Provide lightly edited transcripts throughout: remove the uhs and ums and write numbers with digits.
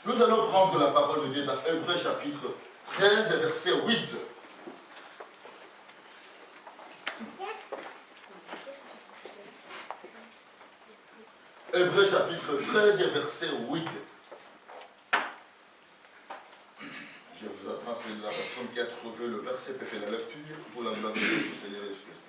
Nous allons prendre la parole de Dieu dans Hébreux chapitre 13, verset 8. Hébreux chapitre 13, verset 8. Je vous attends, c'est la personne qui a trouvé le verset peut faire la lecture pour la gloire du Seigneur Jésus-Christ.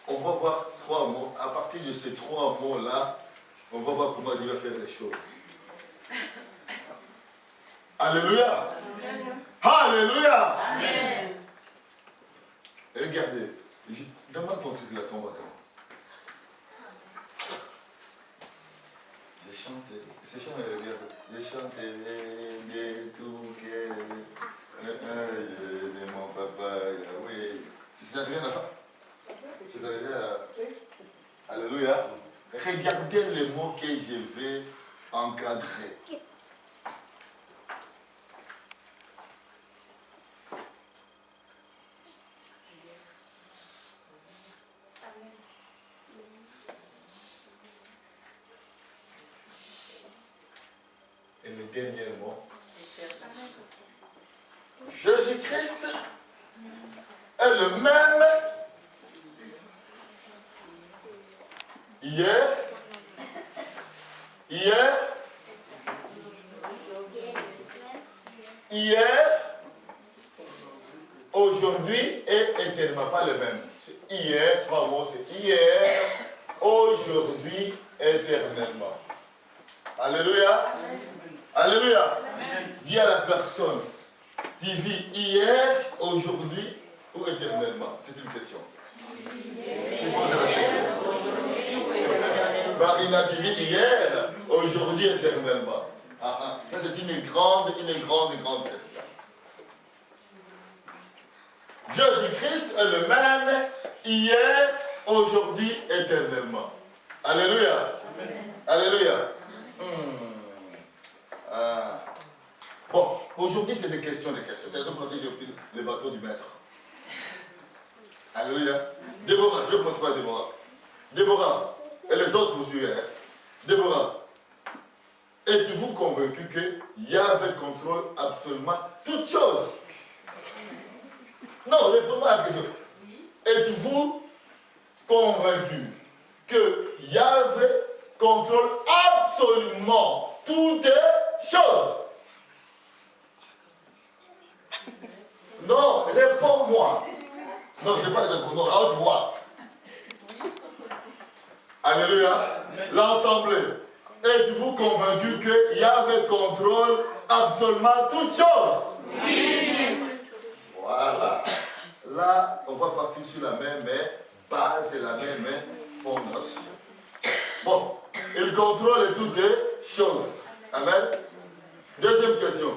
On va voir trois mots. À partir de ces trois mots-là, on va voir comment Dieu va faire les choses. Alléluia. Amen. Alléluia. Amen. Et regardez, donne-moi ton truc là, ton bâton. J'ai chanté, c'est chanté, j'ai chanté de tout cœur, de mon papa, Yahweh. C'est arrivé à la fin. C'est arrivé à... Alléluia. Regardez les mots que je vais encadrer. Et le dernier mot. Jésus-Christ est le même hier, aujourd'hui et éternellement. Pas le même. C'est hier, trois mots, c'est hier, aujourd'hui, éternellement. Alléluia. Amen. Alléluia. Amen. Dis à la personne, tu vis hier, aujourd'hui ou éternellement? C'est une question. Tu poses la question. Marina, tu vis hier, aujourd'hui, éternellement. Ça, c'est une grande question. Jésus-Christ est le même hier, aujourd'hui, éternellement. Alléluia. Amen. Alléluia. Bon, aujourd'hui, c'est des questions. C'est la raison pour laquelle j'ai pris le bateau du maître. Alléluia. Déborah, je vais commencer par Déborah. Déborah, et les autres vous suivez. Déborah, êtes-vous convaincu que Yahvé contrôle absolument toutes choses? Non, réponds-moi à la question. Êtes-vous convaincu que Yahvé contrôle absolument toutes choses? Non, réponds-moi. Non, je n'ai pas de réponse. Non, à haute voix. Alléluia. L'ensemble. Êtes-vous convaincu que Yahvé contrôle absolument toutes choses? Oui. Voilà. Là, on va partir sur la même base et la même fondation. Bon, il contrôle toutes choses. Amen. Deuxième question.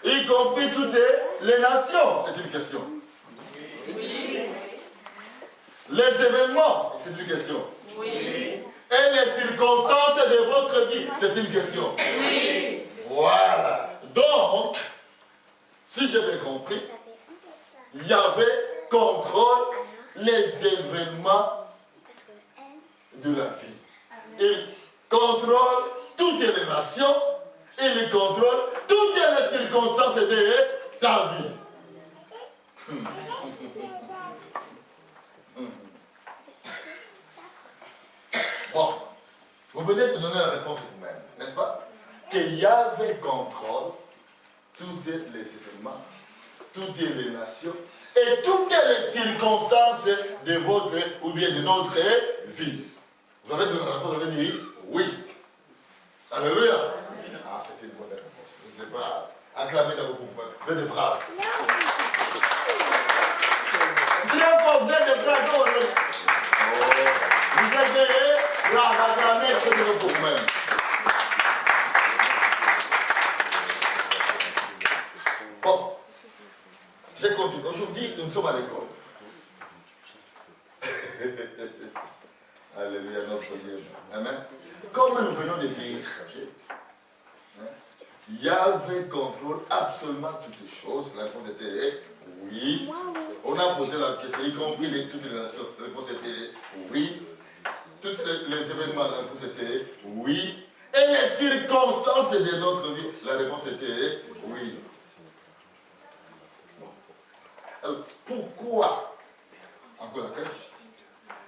Y compris toutes les nations. C'est une question. Oui. Les événements. C'est une question. Oui. Et les circonstances de votre vie. C'est une question. Oui. Voilà. Donc, si j'ai bien compris, Yahvé contrôle les événements de la vie. Il contrôle toutes les nations. Il contrôle toutes les circonstances de ta vie. Bon, vous venez de donner la réponse vous-même, n'est-ce pas? Que Yahvé contrôle tous les événements, toutes les nations et toutes les circonstances de votre ou bien de notre vie. Vous avez donné la réponse, vous avez dit oui. Alléluia. Ah, c'était une bonne réponse. Vous êtes braves. Acclamez dans vos mouvements. Vous êtes des braves. Vous êtes des braves. Vous êtes des braves. Acclamez dans vos mouvements. Bon, je continue. Aujourd'hui, nous sommes à l'école. Alléluia, notre Dieu. Amen. Comme nous venons de dire, Yahvé contrôle absolument toutes les choses? La réponse était oui. On a posé la question, y compris toutes les nations. La réponse était oui. Tous les événements, la réponse était oui. Et les circonstances de notre vie, la réponse était oui. Bon. Alors, pourquoi, encore la question,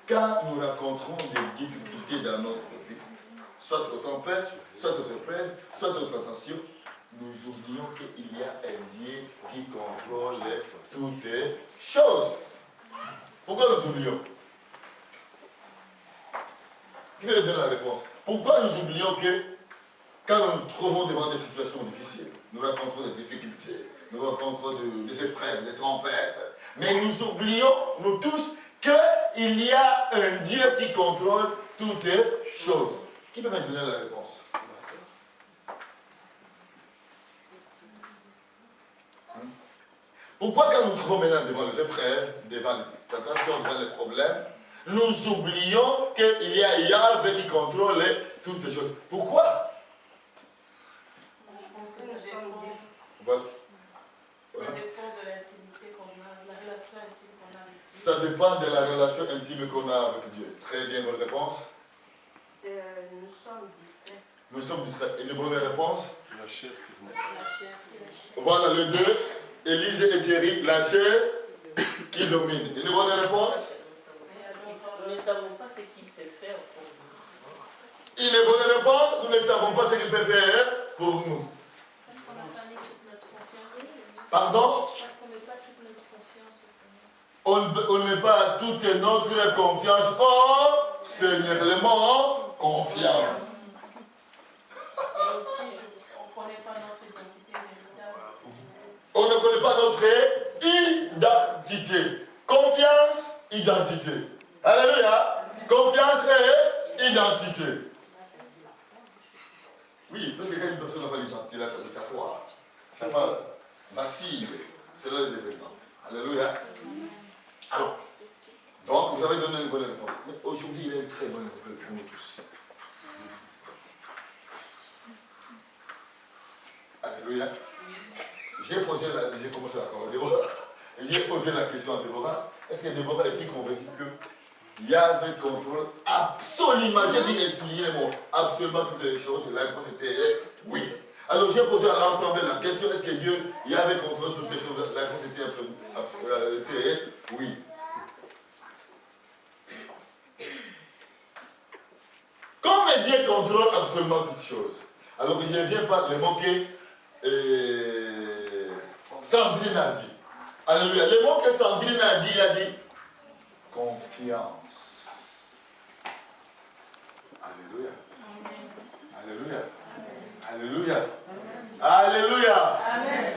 quand nous rencontrons des difficultés dans notre vie, soit aux tempêtes, soit aux épreuves, soit aux tentations, nous oublions qu'il y a un Dieu qui contrôle toutes les choses. Pourquoi nous oublions? Qui veut donner la réponse? Pourquoi nous oublions que quand nous nous trouvons devant des situations difficiles, nous rencontrons des difficultés, nous rencontrons des épreuves, des tempêtes, mais nous oublions, nous tous, qu'il y a un Dieu qui contrôle toutes les choses. Qui peut me donner la réponse? Pourquoi quand nous trouvons maintenant devant les épreuves, devant les tentations, devant les problèmes, nous oublions qu'il y a Yahvé qui contrôle toutes les choses? Pourquoi? Voilà. Ça dépend de l'intimité qu'on a, la relation intime qu'on a avec Dieu. Ça dépend de la relation intime qu'on a avec Dieu. Très bien, bonne réponse. Nous sommes distraits. Nous sommes distraits. Une bonne réponse? La chair qui vous... Voilà le 2. Élise et Thierry, la chair qui domine. Une bonne réponse? Nous ne savons pas ce qu'il peut faire pour nous. Une bonne réponse? Nous ne savons pas ce qu'il peut faire pour nous. Parce qu'on n'a pas mis toute notre confiance au Seigneur. Pardon? Parce qu'on ne met pas toute notre confiance au Seigneur. On ne met pas toute notre confiance au Seigneur. Le mot confiance. Et aussi, on ne connaît pas notre identité véritable. On ne connaît pas notre identité. Confiance, identité. Alléluia. Confiance et identité. Oui, parce que quand une personne n'a pas l'identité, là, ça croit. Ça va vacille. C'est là les événements. Alléluia. Alors, donc vous avez donné une bonne réponse. Mais aujourd'hui, il y a une très bonne nouvelle pour nous tous. Alléluia. J'ai commencé à Déborah. J'ai posé la question à Déborah. Est-ce que Déborah était convaincue qu'il y avait contrôle absolument, j'ai dit essayer les mots, absolument toutes les choses? La réponse était oui. Alors j'ai posé à l'ensemble la question, est-ce que Dieu y avait contrôle toutes les choses? La réponse était absolument oui. Comme Dieu contrôle absolument toutes choses, alors je ne viens pas le moquer. Sandrine a dit. Alléluia. Le mot que Sandrine a dit, il a dit confiance. Alléluia. Alléluia. Alléluia. Alléluia. Amen.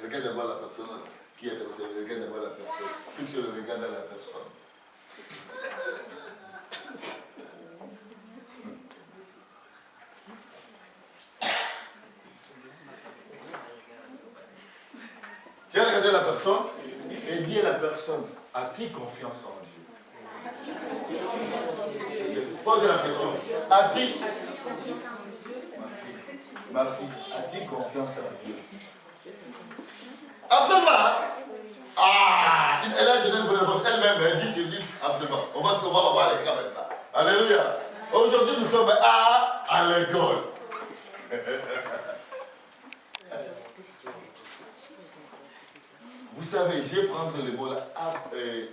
Regarde d'abord la personne qui est à côté. Regarde d'abord la personne. Fixe le regard dans la personne. Tu as regardé la personne et dis à la personne, as-tu confiance en Dieu? Pose la question. As-tu, ma fille, as-tu confiance en Dieu? Absolument. Ah, elle a donné une bonne réponse. Elle-même, 10 sur 10, absolument. On va voir l'écran maintenant. Alléluia. Aujourd'hui, nous sommes à l'école. Vous savez, je vais prendre le mot là,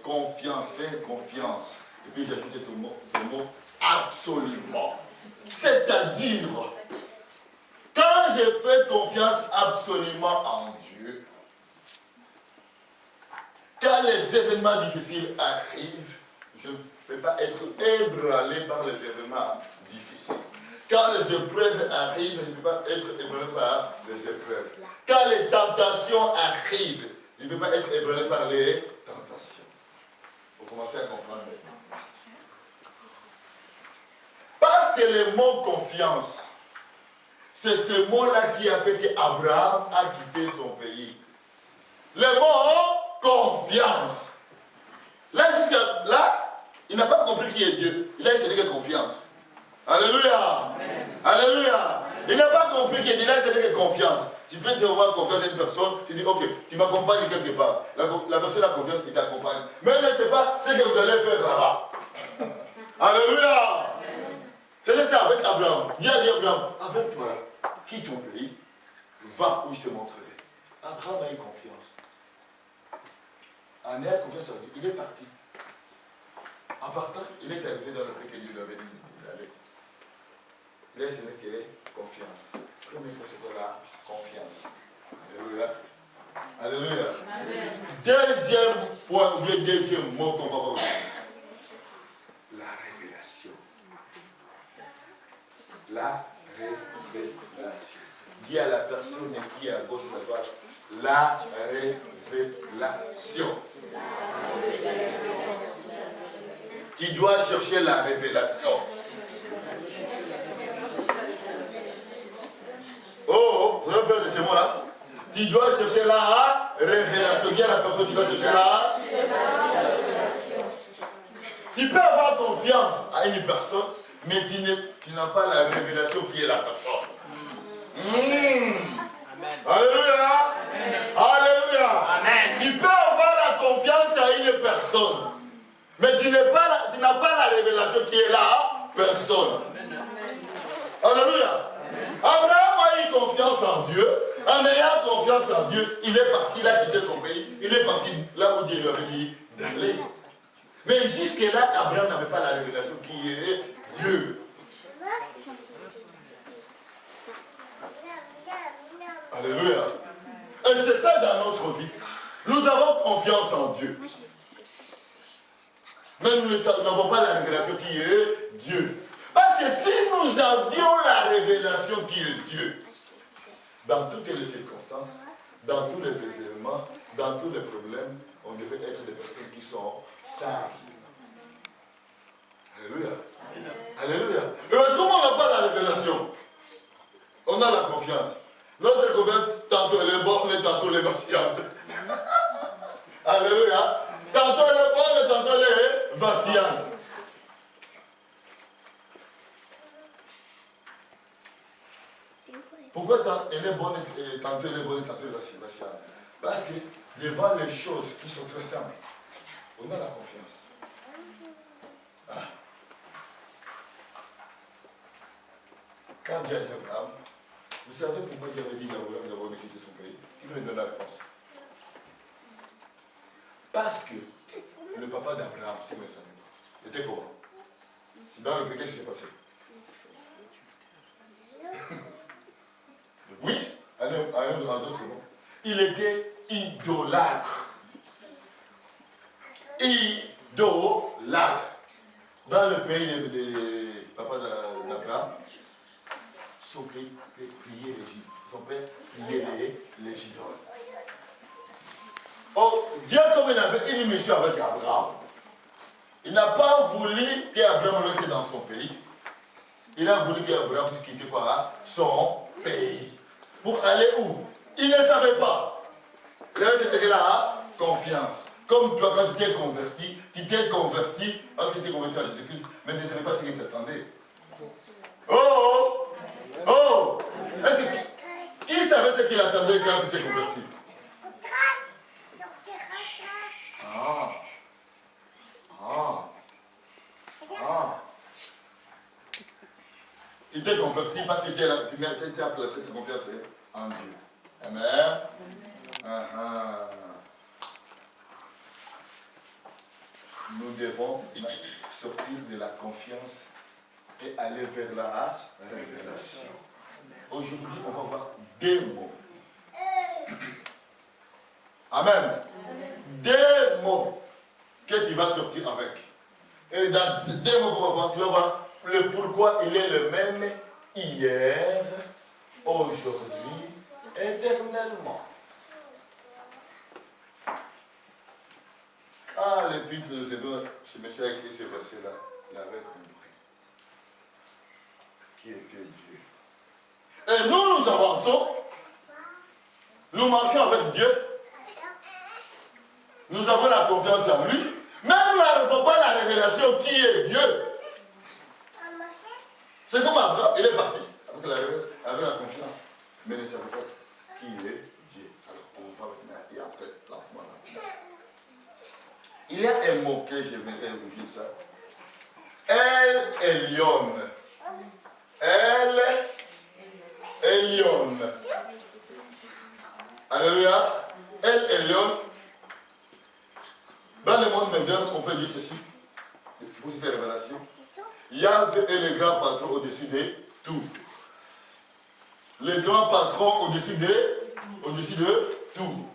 confiance, faire confiance. Et puis j'ajoute le mot absolument. C'est-à-dire, quand je fais confiance absolument en Dieu, quand les événements difficiles arrivent, je ne peux pas être ébranlé par les événements difficiles. Quand les épreuves arrivent, je ne peux pas être ébranlé par les épreuves. Quand les tentations arrivent, je ne peux pas être ébranlé par les tentations. Vous commencez à comprendre maintenant. Parce que le mot confiance, c'est ce mot-là qui a fait qu'Abraham a quitté son pays. Le mot confiance. Là, jusqu'à là, il n'a pas compris qui est Dieu. Il a essayé de confiance. Alléluia. Alléluia. Il n'a pas compris qu'il dit là, c'est de confiance. Tu peux te avoir confiance à une personne, tu dis, ok, tu m'accompagnes quelque part. La personne a confiance, il t'accompagne. Mais elle ne sait pas ce que vous allez faire là-bas. Alléluia. C'est ça avec Abraham. Dis à Abraham, avec toi, quitte ton pays, va où je te montrerai. Abraham a eu confiance. En ayant confiance en Dieu, il est parti. En partant, il est arrivé dans le pays que Dieu lui avait dit d'aller. Là, ce n'est que confiance. Première chose, c'est quoi la confiance. Alléluia. Alléluia. Amen. Deuxième point, ou bien deuxième mot qu'on va voir. La révélation. La révélation. Dis à la personne qui est à gauche de la droite, la révélation. Tu dois chercher la révélation. Oh, vous avez peur de ces mots-là? Tu dois chercher la révélation. Dis à la personne, tu dois chercher la révélation. Tu peux avoir confiance à une personne, mais tu n'as pas la révélation qui est la personne. Amen. Alléluia. Amen. Alléluia. Amen. Tu peux avoir la confiance à une personne, mais tu n'as pas la révélation qui est la personne. Alléluia. Abraham a eu confiance en Dieu. En ayant confiance en Dieu, il est parti, il a quitté son pays. Il est parti là où Dieu lui avait dit d'aller. Mais jusque-là, Abraham n'avait pas la révélation qui est Dieu. Alléluia. Et c'est ça dans notre vie. Nous avons confiance en Dieu. Mais nous n'avons pas la révélation qui est Dieu. Parce que si nous avions la révélation qui est Dieu, dans toutes les circonstances, dans tous les événements, dans tous les problèmes, on devait être des personnes qui sont stables. Alléluia. Alléluia. Et comment on n'a pas la révélation? On a la confiance. Notre confiance, tantôt elle est bonne et tantôt elle est vacillante. Alléluia. Tantôt elle est bonne et tantôt elle est vacillante. Pourquoi elle est bonne et tantôt elle est bonne et tantôt elle est vacillante? Parce que devant les choses qui sont très simples, on a la confiance. Ah. Quand Dieu a dit à Abraham, vous savez pourquoi Dieu avait dit d'Abraham d'avoir quitté son pays? Il lui donne la réponse. Parce que le papa d'Abraham, si vous ne le savez pas, était comment? Dans le pays, qu'est-ce qui s'est passé? Oui, en d'autres mots. Il était idolâtre. Idolâtre. Dans le pays des papas d'Abraham, son père priait les idoles. Son père priait les idoles. Oh, Dieu, comme il avait une mission avec Abraham, il n'a pas voulu qu'Abraham reste dans son pays. Il a voulu qu'Abraham puisse quitter quoi? Son pays. Pour aller où? Il ne savait pas. Là, c'était là, confiance. Comme toi, quand tu t'es converti parce que tu t'es converti à Jésus-Christ, mais ne savais pas ce qu'il t'attendait. Oh! Oh! Est-ce que qui savait ce qu'il attendait quand tu t'es converti? Ah! Ah! Ah! Tu t'es converti parce que tu as placé ta confiance en Dieu. Amen. Nous devons sortir de la confiance et aller vers la révélation. Aujourd'hui, on va voir deux mots. Amen. Deux mots que tu vas sortir avec. Et dans ces deux mots qu'on va voir, tu vas voir le pourquoi il est le même hier, aujourd'hui, éternellement. Quand l'épître de Hébreux, ce monsieur a écrit ce verset-là, il avait compris qui était Dieu. Et nous avançons, nous marchons avec Dieu, nous avons la confiance en lui, mais nous n'avons pas la révélation qui est Dieu. C'est comme Abraham, il est parti avec la confiance, mais ne savait pas qui est Dieu. Alors on va maintenant y entrer lentement. Il y a un mot que j'aimerais vous dire ça. El Elyon. El Elyon. Alléluia. El Elyon. Dans le monde moderne, on peut dire ceci. Pour cette révélation. Yahvé est le grand patron au-dessus de tout. Le grand patron au-dessus de tout.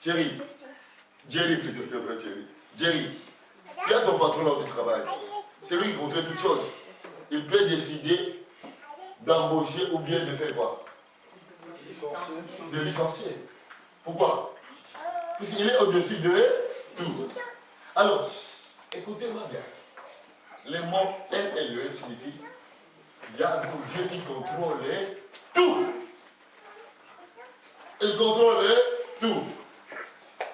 Jerry plutôt, Jerry. Tu as ton patron là où tu travailles. C'est lui qui contrôle toutes choses. Il peut décider d'embaucher ou bien de faire quoi? De licencier. Pourquoi? Parce qu'il est au-dessus de tout. Alors, écoutez-moi bien. Le mot El Elyon signifie il y a un Dieu qui contrôle tout. Il contrôle tout.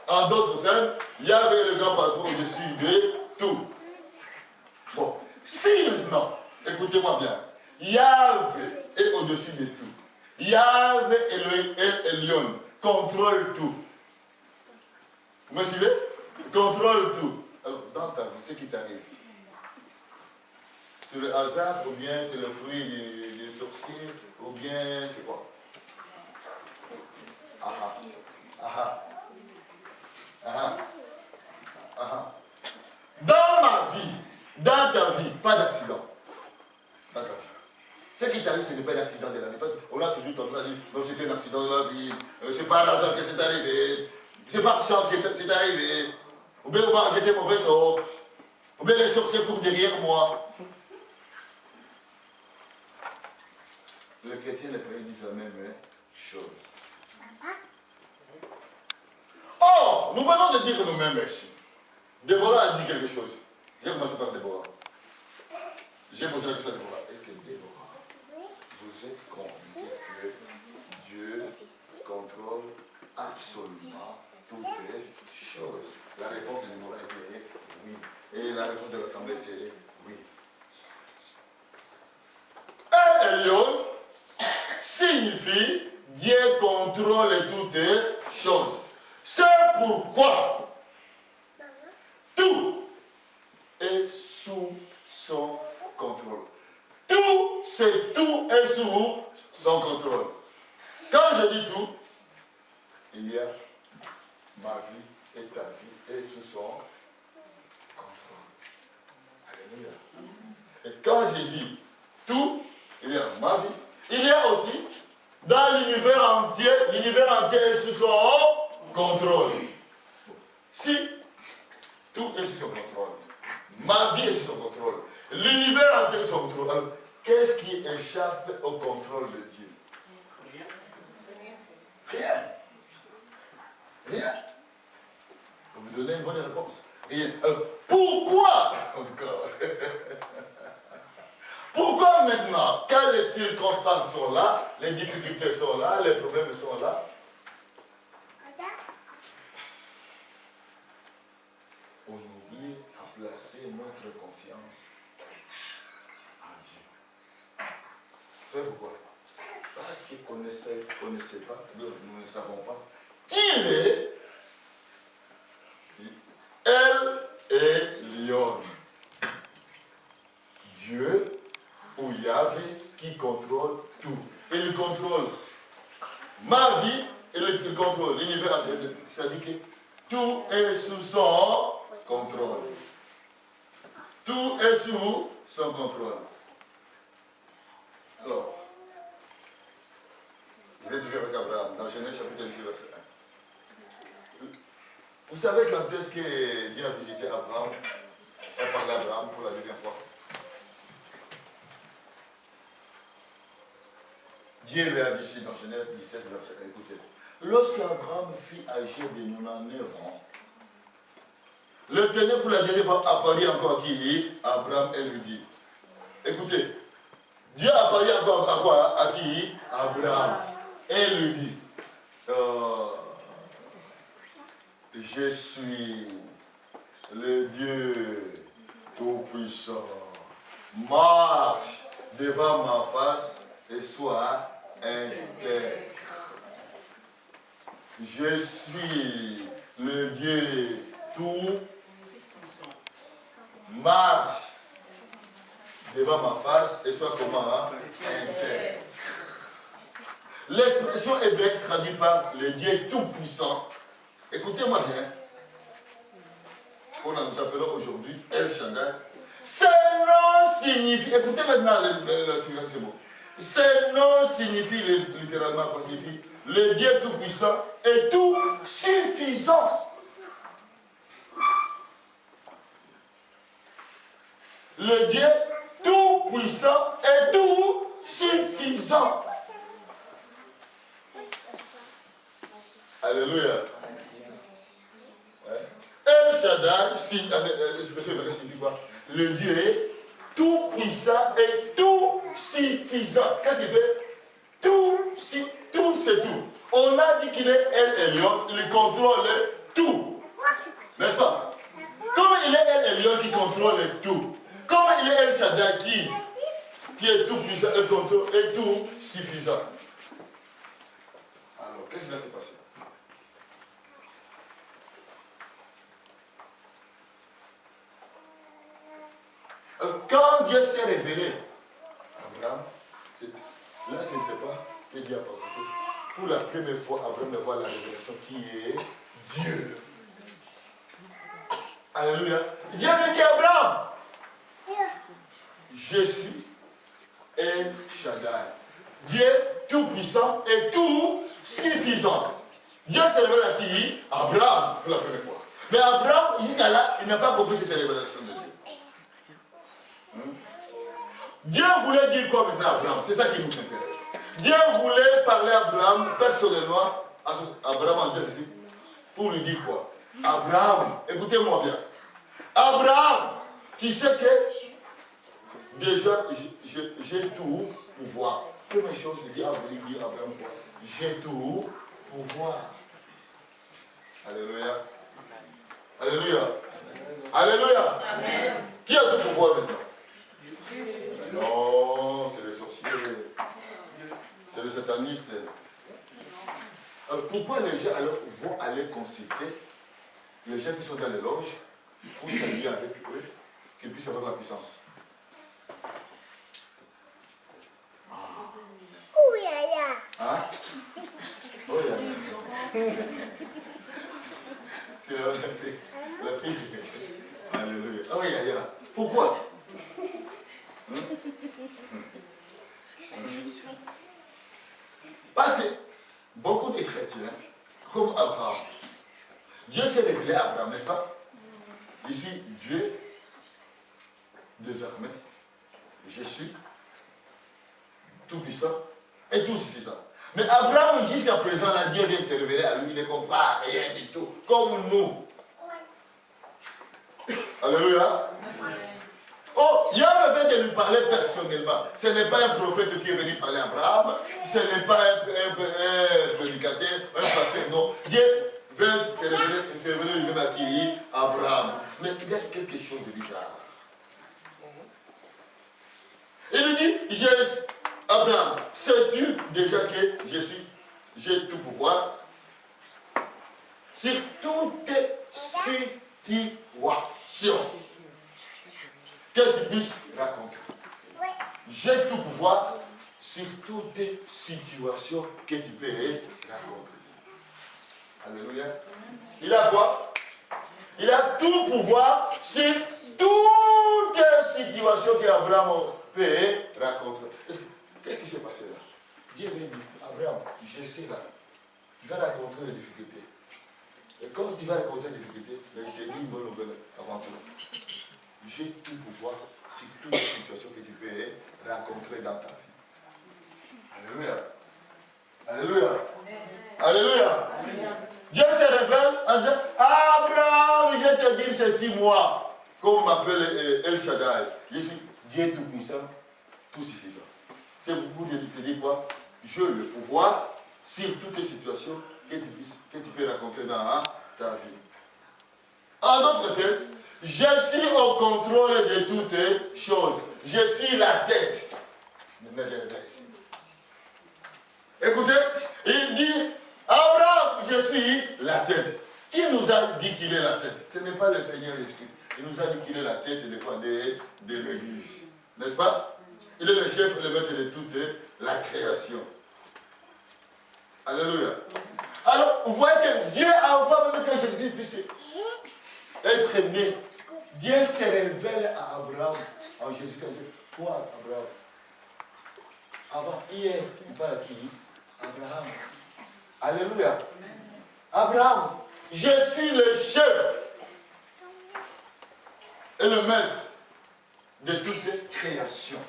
En d'autres termes, il y avait le grand patron au-dessus de tout. Bon, si maintenant, écoutez-moi bien, Yahvé est au-dessus de tout. Yahvé et Elyon contrôle tout. Vous me suivez? Contrôle tout. Alors, dans ta vie, ce qui t'arrive, c'est le hasard, ou bien c'est le fruit des sorciers, ou bien c'est quoi? Dans ma vie, dans ta vie, pas d'accident. Dans ta vie. Ce qui t'arrive, ce n'est pas l'accident de la vie. Parce qu'on a toujours tendance à dire, non, c'était un accident de la vie, c'est pas un hasard que c'est arrivé, c'est par chance que c'est arrivé, ou bien j'étais mauvais sort, ou bien les sorciers courent derrière moi. Le chrétien et le païen disent la même chose. Or, nous venons de dire nous-mêmes merci. Déborah a dit quelque chose. J'ai commencé par Déborah. J'ai posé la question à Déborah. Est-ce que Déborah, vous êtes convaincu que Dieu contrôle absolument toutes les choses? La réponse de Déborah était oui. Et la réponse de l'Assemblée était oui. Elyon signifie Dieu contrôle toutes choses. C'est pourquoi tout est sous son contrôle. Tout est sous son contrôle. Quand je dis tout, il y a ma vie et ta vie est sous son contrôle. Alléluia. Et quand je dis tout, il y a ma vie. Il y a aussi dans l'univers entier est sous son contrôle. Si tout est sous son contrôle, ma vie est sous son contrôle, l'univers entier est sous son contrôle, alors qu'est-ce qui échappe au contrôle de Dieu? Rien. Rien. Vous me donnez une bonne réponse. Rien. Alors, pourquoi encore? Pourquoi maintenant, quand les circonstances sont là, les difficultés sont là, les problèmes sont là, on oublie à placer notre confiance en Dieu? C'est pourquoi? Parce qu'on ne sait pas, nous ne savons pas qui il est. Elle est Lyon. Dieu ou Yahvé qui contrôle tout. Il contrôle ma vie et il contrôle l'univers entier. C'est-à-dire que tout est sous son contrôle. Tout est sous son contrôle. Alors, je vais toujours avec Abraham, dans Genèse chapitre 26, verset 1. Vous savez quand est-ce que Dieu a visité Abraham, a parlé à Abraham pour la deuxième fois? Dieu lui a dit ici dans Genèse 17, verset 1, écoutez. Lorsque Abraham fit âgé de 99 ans, l'Éternel pour la deuxième fois apparut encore à qui? Abraham et lui dit. Écoutez, Dieu apparut encore à quoi? À qui? Abraham. Et lui dit, je suis le Dieu Tout-Puissant. marche devant ma face et sois intègre. Je suis le Dieu tout. Marche devant ma face et sois comment? Intègre. L'expression hébraïque traduite par le Dieu tout-puissant. Écoutez-moi bien. Nous appelons aujourd'hui El Shaddai. Ce nom signifie, écoutez maintenant le significat de ce mot. Ce nom signifie littéralement quoi signifie? Le Dieu tout-puissant et tout suffisant. Le Dieu tout-puissant et tout suffisant. Alléluia. Ouais. El Shaddai signifie quoi? Le Dieu est tout puissant et tout suffisant. Qu'est-ce qu'il fait? Tout, c'est tout. On a dit qu'il est El Elyon, il contrôle tout. N'est-ce pas? Comme il est El Elyon qui contrôle tout, comme il est El Shaddai qui est tout puissant et contrôle et tout suffisant. Alors, qu'est-ce qui va se passer? Quand Dieu s'est révélé à Abraham, là ce n'était pas que Dieu a participé. Pour la première fois, Abraham voit la révélation qui est Dieu. Alléluia. Dieu lui dit à Abraham, je suis El Shaddai. Dieu tout-puissant et tout suffisant. Dieu s'est révélé à qui? Abraham, pour la première fois. Mais Abraham, jusqu'à là, il n'a pas compris cette révélation de Dieu. Dieu voulait dire quoi maintenant à Abraham? C'est ça qui nous intéresse. Dieu voulait parler à Abraham personnellement. Abraham en disait ceci. Pour lui dire quoi? Abraham, écoutez-moi bien. Abraham, tu sais que déjà j'ai tout pouvoir. Première chose, je dis à Abraham quoi? J'ai tout pouvoir. Alléluia. Alléluia. Alléluia. Amen. Qui a tout pouvoir maintenant? Non, c'est le sorcier. C'est le sataniste. Alors pourquoi les gens vont aller consulter les gens qui sont dans les loges pour s'allier avec eux, qu'ils puissent avoir la puissance? Oh yaya. Hein? Oh yaya. C'est la fille. Alléluia. Oh yaya. Pourquoi? Parce que beaucoup de chrétiens, comme Abraham, Dieu s'est révélé à Abraham, n'est-ce pas? Je suis Dieu, désormais, je suis tout puissant et tout suffisant. Mais Abraham, jusqu'à présent, là, Dieu vient se révéler à lui, il ne comprend rien du tout, comme nous. Alléluia. Oh, Yahweh vient de lui parler personnellement. Ce n'est pas un prophète qui est venu parler à Abraham. Ce n'est pas un prédicateur, un pasteur. Non. Dieu vient se révéler lui-même à qui? Abraham. Mais il y a quelque chose de bizarre. Il lui dit, Abraham, sais-tu déjà que j'ai tout pouvoir sur toutes situations que tu puisses raconter. J'ai tout pouvoir sur toutes situations que tu peux raconter. Alléluia. Il a quoi? Il a tout pouvoir sur toutes situations qu'Abraham peut raconter. Qu'est-ce qui s'est passé là? Dieu vient dire, Abraham, je sais là, tu vas raconter les difficultés. Et quand tu vas raconter les difficultés, je te dis une bonne nouvelle avant tout. J'ai tout pouvoir sur toutes les situations que tu peux rencontrer dans ta vie. Alléluia. Alléluia. Alléluia. Dieu se révèle en disant, Abraham, je vais te dire ceci, moi, comme m'appelle El Shaddai. Je suis Dieu tout-puissant, tout suffisant. C'est pour te dire quoi? J'ai le pouvoir sur toutes les situations que tu peux rencontrer dans ta vie. En d'autres termes, je suis au contrôle de toutes choses. je suis la tête. Maintenant, je le mets ici. Écoutez, il dit, Abraham, je suis la tête. Qui nous a dit qu'il est la tête? Ce n'est pas le Seigneur Jésus-Christ. Il nous a dit qu'il est la tête de l'Église. N'est-ce pas? Il est le chef et le maître de toute la création. Alléluia. Alors, vous voyez que Dieu, avant même que Jésus-Christ puisse être né, Dieu se révèle à Abraham en Jésus-Christ. Toi, Abraham. Avant, hier, il parle à qui? Abraham. Alléluia. Abraham, je suis le chef et le maître de toute création.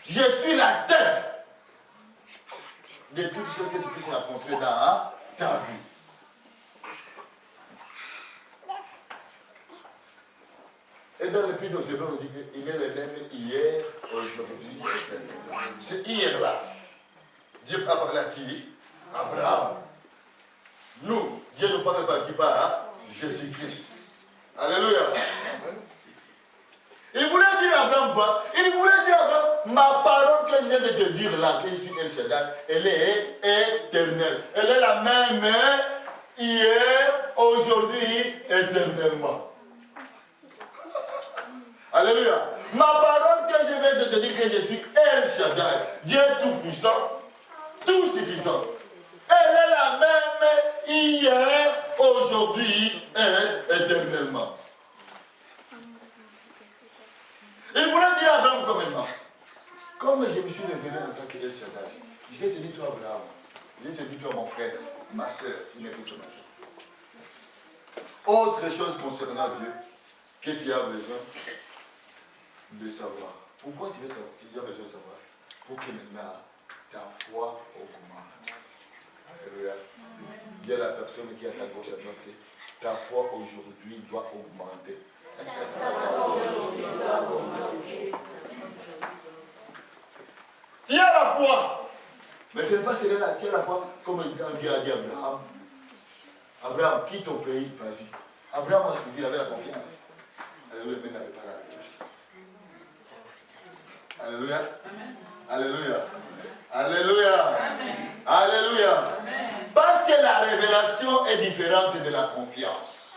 Je suis la tête de toutes choses que tu puisses rencontrer dans ta vie. Et dans l'Épître aux Hébreux, on dit qu'il est le même hier, aujourd'hui, éternellement. C'est hier-là. Dieu a parlé à qui? Abraham. Nous, Dieu nous parle par qui? Par Jésus-Christ. Alléluia. Il voulait dire à Abraham quoi? Il voulait dire à Abraham, ma parole que je viens de te dire là, que je suis El Shaddai, elle est éternelle. Elle est la même hier, aujourd'hui, éternellement. Alléluia. Ma parole que je viens de te dire que je suis El Shaddai, Dieu tout-puissant, tout suffisant. Elle est la même hier, aujourd'hui et éternellement. Il voulait dire à Abraham comme maintenant. Comme je me suis révélé en tant qu'El Shaddai, je vais te dire toi Abraham, je vais te dire toi mon frère, ma soeur, qui m'écoute ce matin. Autre chose concernant Dieu que tu as besoin de savoir. Pourquoi tu as besoin de savoir? Pour que maintenant ta foi augmente. Alléluia. Dis à la personne qui est à ta gauche à droite, ta foi aujourd'hui doit augmenter. Tu as la foi. Mais ce n'est pas celle-là, tu as la foi comme quand Dieu a dit à Abraham. Abraham, quitte ton pays, vas-y. Abraham a suivi, il avait la confiance. Alléluia, mais il n'avait pas la révélation. Alléluia. Alléluia. Alléluia. Alléluia. Parce que la révélation est différente de la confiance.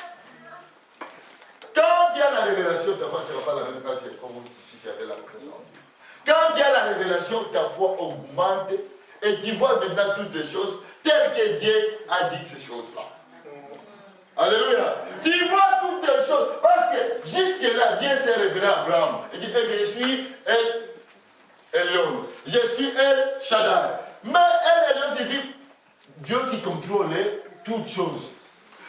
Quand il y a la révélation, ta foi ne sera pas la même quand tu es comme si tu avais la confiance en Dieu. Quand il y a la révélation, ta foi augmente et tu vois maintenant toutes les choses telles que Dieu a dit ces choses-là. Alléluia. Tu vois toutes les choses parce que jusque-là, Dieu s'est révélé à Abraham. Il dit que je suis Elion. Je suis El Shaddai. Mais El Elion signifie Dieu qui contrôlait toutes choses.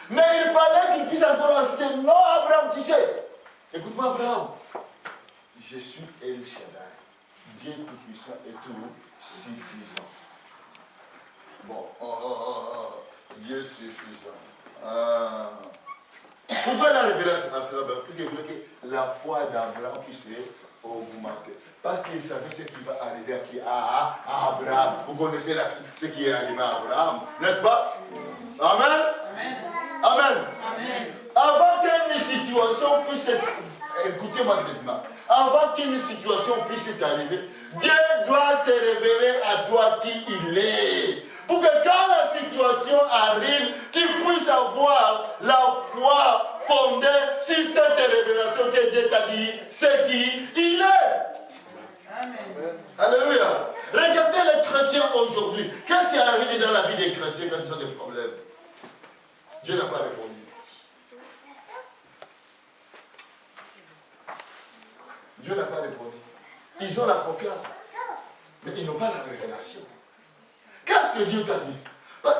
Mais il fallait qu'il puisse encore ajouter, non Abraham, tu sais. Écoute-moi Abraham. Je suis El Shaddai. Dieu tout-puissant et tout suffisant. Bon, Dieu suffisant. Pourquoi la révélation à cela? Parce qu'il voulait que la foi d'Abraham puisse augmenter. Parce qu'il savait ce qui va arriver à qui? À Abraham. Vous connaissez ce qui est arrivé à Abraham, n'est-ce pas? Amen. Amen. Amen. Avant qu'une situation puisse être... Écoutez-moi maintenant. Avant qu'une situation puisse t'arriver, Dieu doit se révéler à toi qui il est. Pour que quand la situation arrive, tu puisses avoir la foi fondée sur cette révélation que Dieu t'a dit, c'est qui il est. Amen. Alléluia. Regardez les chrétiens aujourd'hui. Qu'est-ce qui est arrivé dans la vie des chrétiens quand ils ont des problèmes? Dieu n'a pas répondu. Dieu n'a pas répondu. Ils ont la confiance, mais ils n'ont pas la révélation. Qu'est-ce que Dieu t'a dit?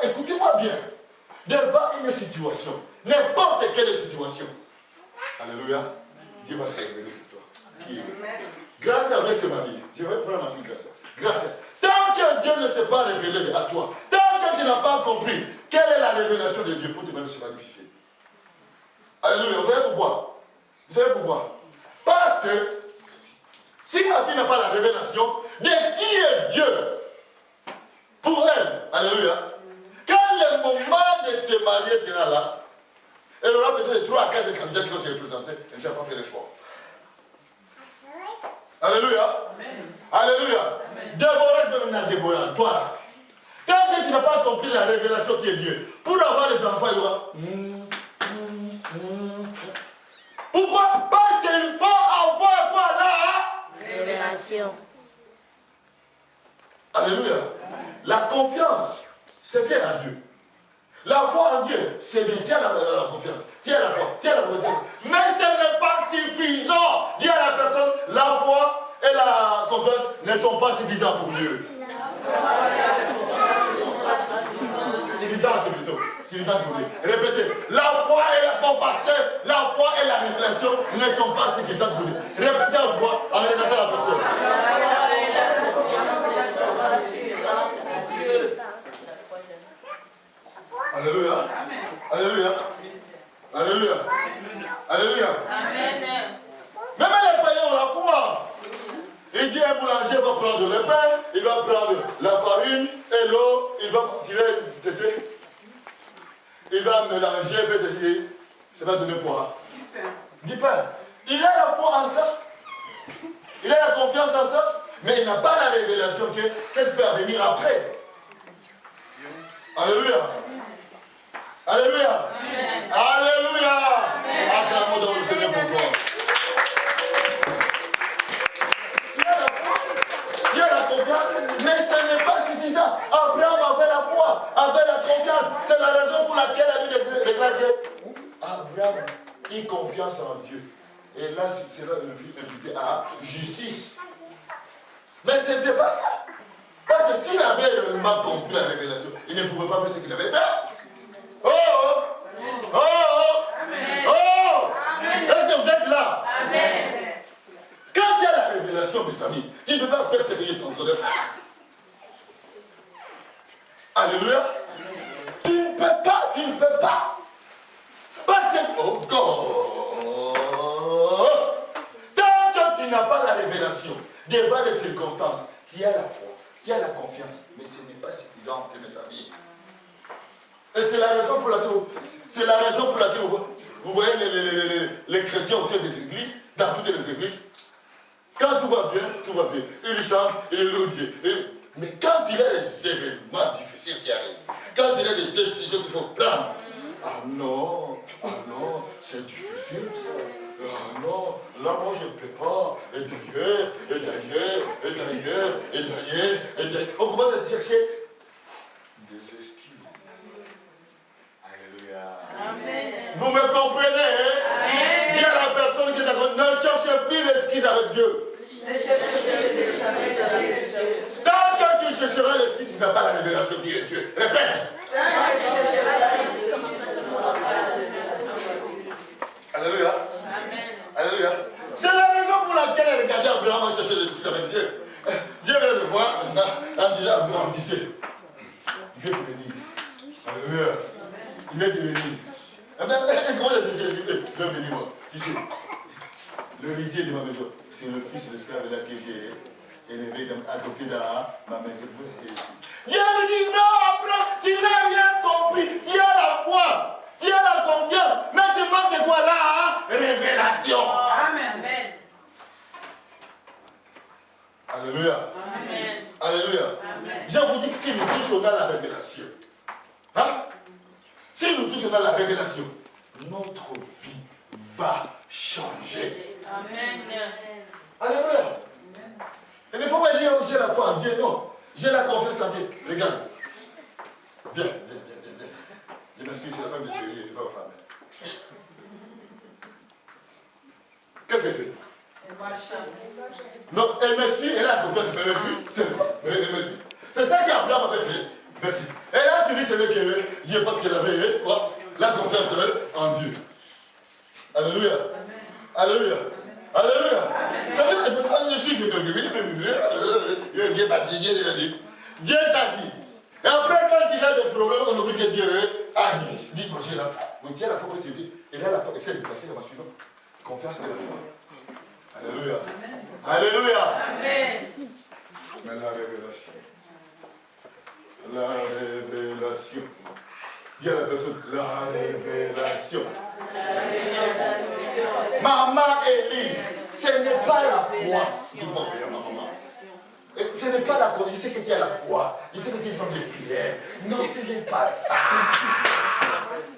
Écoutez-moi bien. Devant une situation, n'importe quelle situation, alléluia, Dieu va se révéler pour toi. Qui est? Grâce à ce mari, je vais prendre ma fille grâce. Tant que Dieu ne s'est pas révélé à toi, tant que tu n'as pas compris quelle est la révélation de Dieu, pour te demander, ce sera difficile. Alléluia. Vous savez pourquoi? Vous savez pourquoi? Parce que si ma fille n'a pas la révélation de qui est Dieu pour elle, alléluia, quand le moment de se marier sera là, elle aura peut-être 3 à 4 candidats qui vont se représenter, elle ne sait pas faire le choix. Alléluia. Alléluia. Déborah, je vais venir à Déborah, toi là. Tant que tu n'as pas compris la révélation qui est Dieu, pour avoir les enfants, il doit. Pourquoi? Parce qu'il faut avoir quoi là? Révélation. Alléluia. La confiance, c'est bien à Dieu. La foi en Dieu, c'est bien. Tiens la confiance. Tiens la foi. Tiens la confiance. Mais ce n'est pas suffisant. Dis à la personne, la foi et la confiance ne sont pas suffisants pour Dieu. Suffisant plutôt. Suffisant pour Dieu. Répétez. La foi et mon pasteur, la foi et la révélation ne sont pas suffisantes pour Dieu. Répétez une fois en regardant la personne. Alléluia. Alléluia. Alléluia. Alléluia. Amen. Même les païens ont la foi. Il dit un boulanger va prendre le pain, il va prendre la farine et l'eau, il va tirer il va mélanger, faire ceci. Ça va donner quoi? Du pain. Il a la foi en ça. Il a la confiance en ça. Mais il n'a pas la révélation que qu'est-ce qui va venir après. Alléluia. Alléluia. Amen. Alléluia. Acclamons dans le Seigneur pour toi. Il y a la confiance, mais ce n'est pas suffisant. Abraham avait la foi, avait la confiance. C'est la raison pour laquelle la Bible déclare que Abraham a confiance en Dieu. Et là, c'est là le fils imputé à justice. Mais ce n'était pas ça. Parce que s'il avait réellement compris la révélation, il ne pouvait pas faire ce qu'il avait fait. Oh, oh, oh, oh, oh. Est-ce que vous êtes là? Amen. Quand il y a la révélation, mes amis, tu ne peux pas faire ce que tu es en train de faire. Alléluia. Tu ne peux pas. Parce que, oh God, tant que tu n'as pas la révélation, devant les circonstances, tu as la foi, tu as la confiance, mais ce n'est pas suffisant, mes amis. Et c'est la raison pour laquelle, vous voyez les chrétiens au sein des églises, dans toutes les églises. Quand tout va bien. Ils chantent, ils louent Dieu. Mais quand il y a des événements difficiles qui arrivent, quand il y a des décisions qu'il faut prendre, ah non, c'est difficile ça. Ah non, là moi je ne peux pas. Et d'ailleurs. On commence à chercher des excuses. Alléluia. Amen. Vous me comprenez, hein? Amen. Dis à la personne qui est d'accord, ne cherchez plus l'excuse avec Dieu. Tant que tu chercheras l'excuse, tu n'as pas la révélation qui est Dieu. Répète. Alléluia. Amen. Alléluia. C'est la raison pour laquelle regardez Abraham a cherché l'excuse avec Dieu. Dieu vient le voir maintenant en disant Abraham, tu sais, il veut te bénir. Alléluia. Il veut te bénir. Comment est-ce que je veux bénir moi? Tu sais, l'héritier de ma maison, c'est le fils de l'esclave là que j'ai élevé, adopté dans ma maison. Dieu me dit non, Abraham, tu n'as rien compris. Tu as la foi, tu as la confiance. Mais tu manques quoi là? Révélation. Amen. Alléluia. Amen. Alléluia. Amen. Je vous dis que si nous tous on a la révélation, hein? Si nous tous on a la révélation, notre vie va changer. Amen. Alléluia. Il ne faut pas dire j'ai la foi en Dieu, non. J'ai la confiance en Dieu. Regarde. Viens. Je m'excuse, c'est la femme de Thierry, je ne fais pas aux femmes. Qu'est-ce qu'elle fait? Non, elle me suit, elle a confiance, elle me suit. Elle me suit. C'est ça qu'Abraham avait fait. Merci. Elle a suivi celui qui est parce qu'elle avait quoi? La confiance en Dieu. Alléluia. Alléluia. Alléluia. Ça veut dire que je suis Dieu t'a dit. Dieu t'a dit. Et après, quand il y a des problèmes, on oublie que Dieu a dit. Dis, moi j'ai la foi. Donc, il y a la foi que tu dis. Il a la foi. Essaie de placer la suivante. Confiance en la foi. Alléluia. Alléluia. Amen. Mais la révélation. La révélation. Dis à la personne, la révélation. Maman Élise, Ce n'est pas la foi. Dis-moi bien, ma maman. Ce n'est pas la foi. Je sais que tu as la foi. Je sais que tu es une femme de prière. Non, ce n'est pas ça.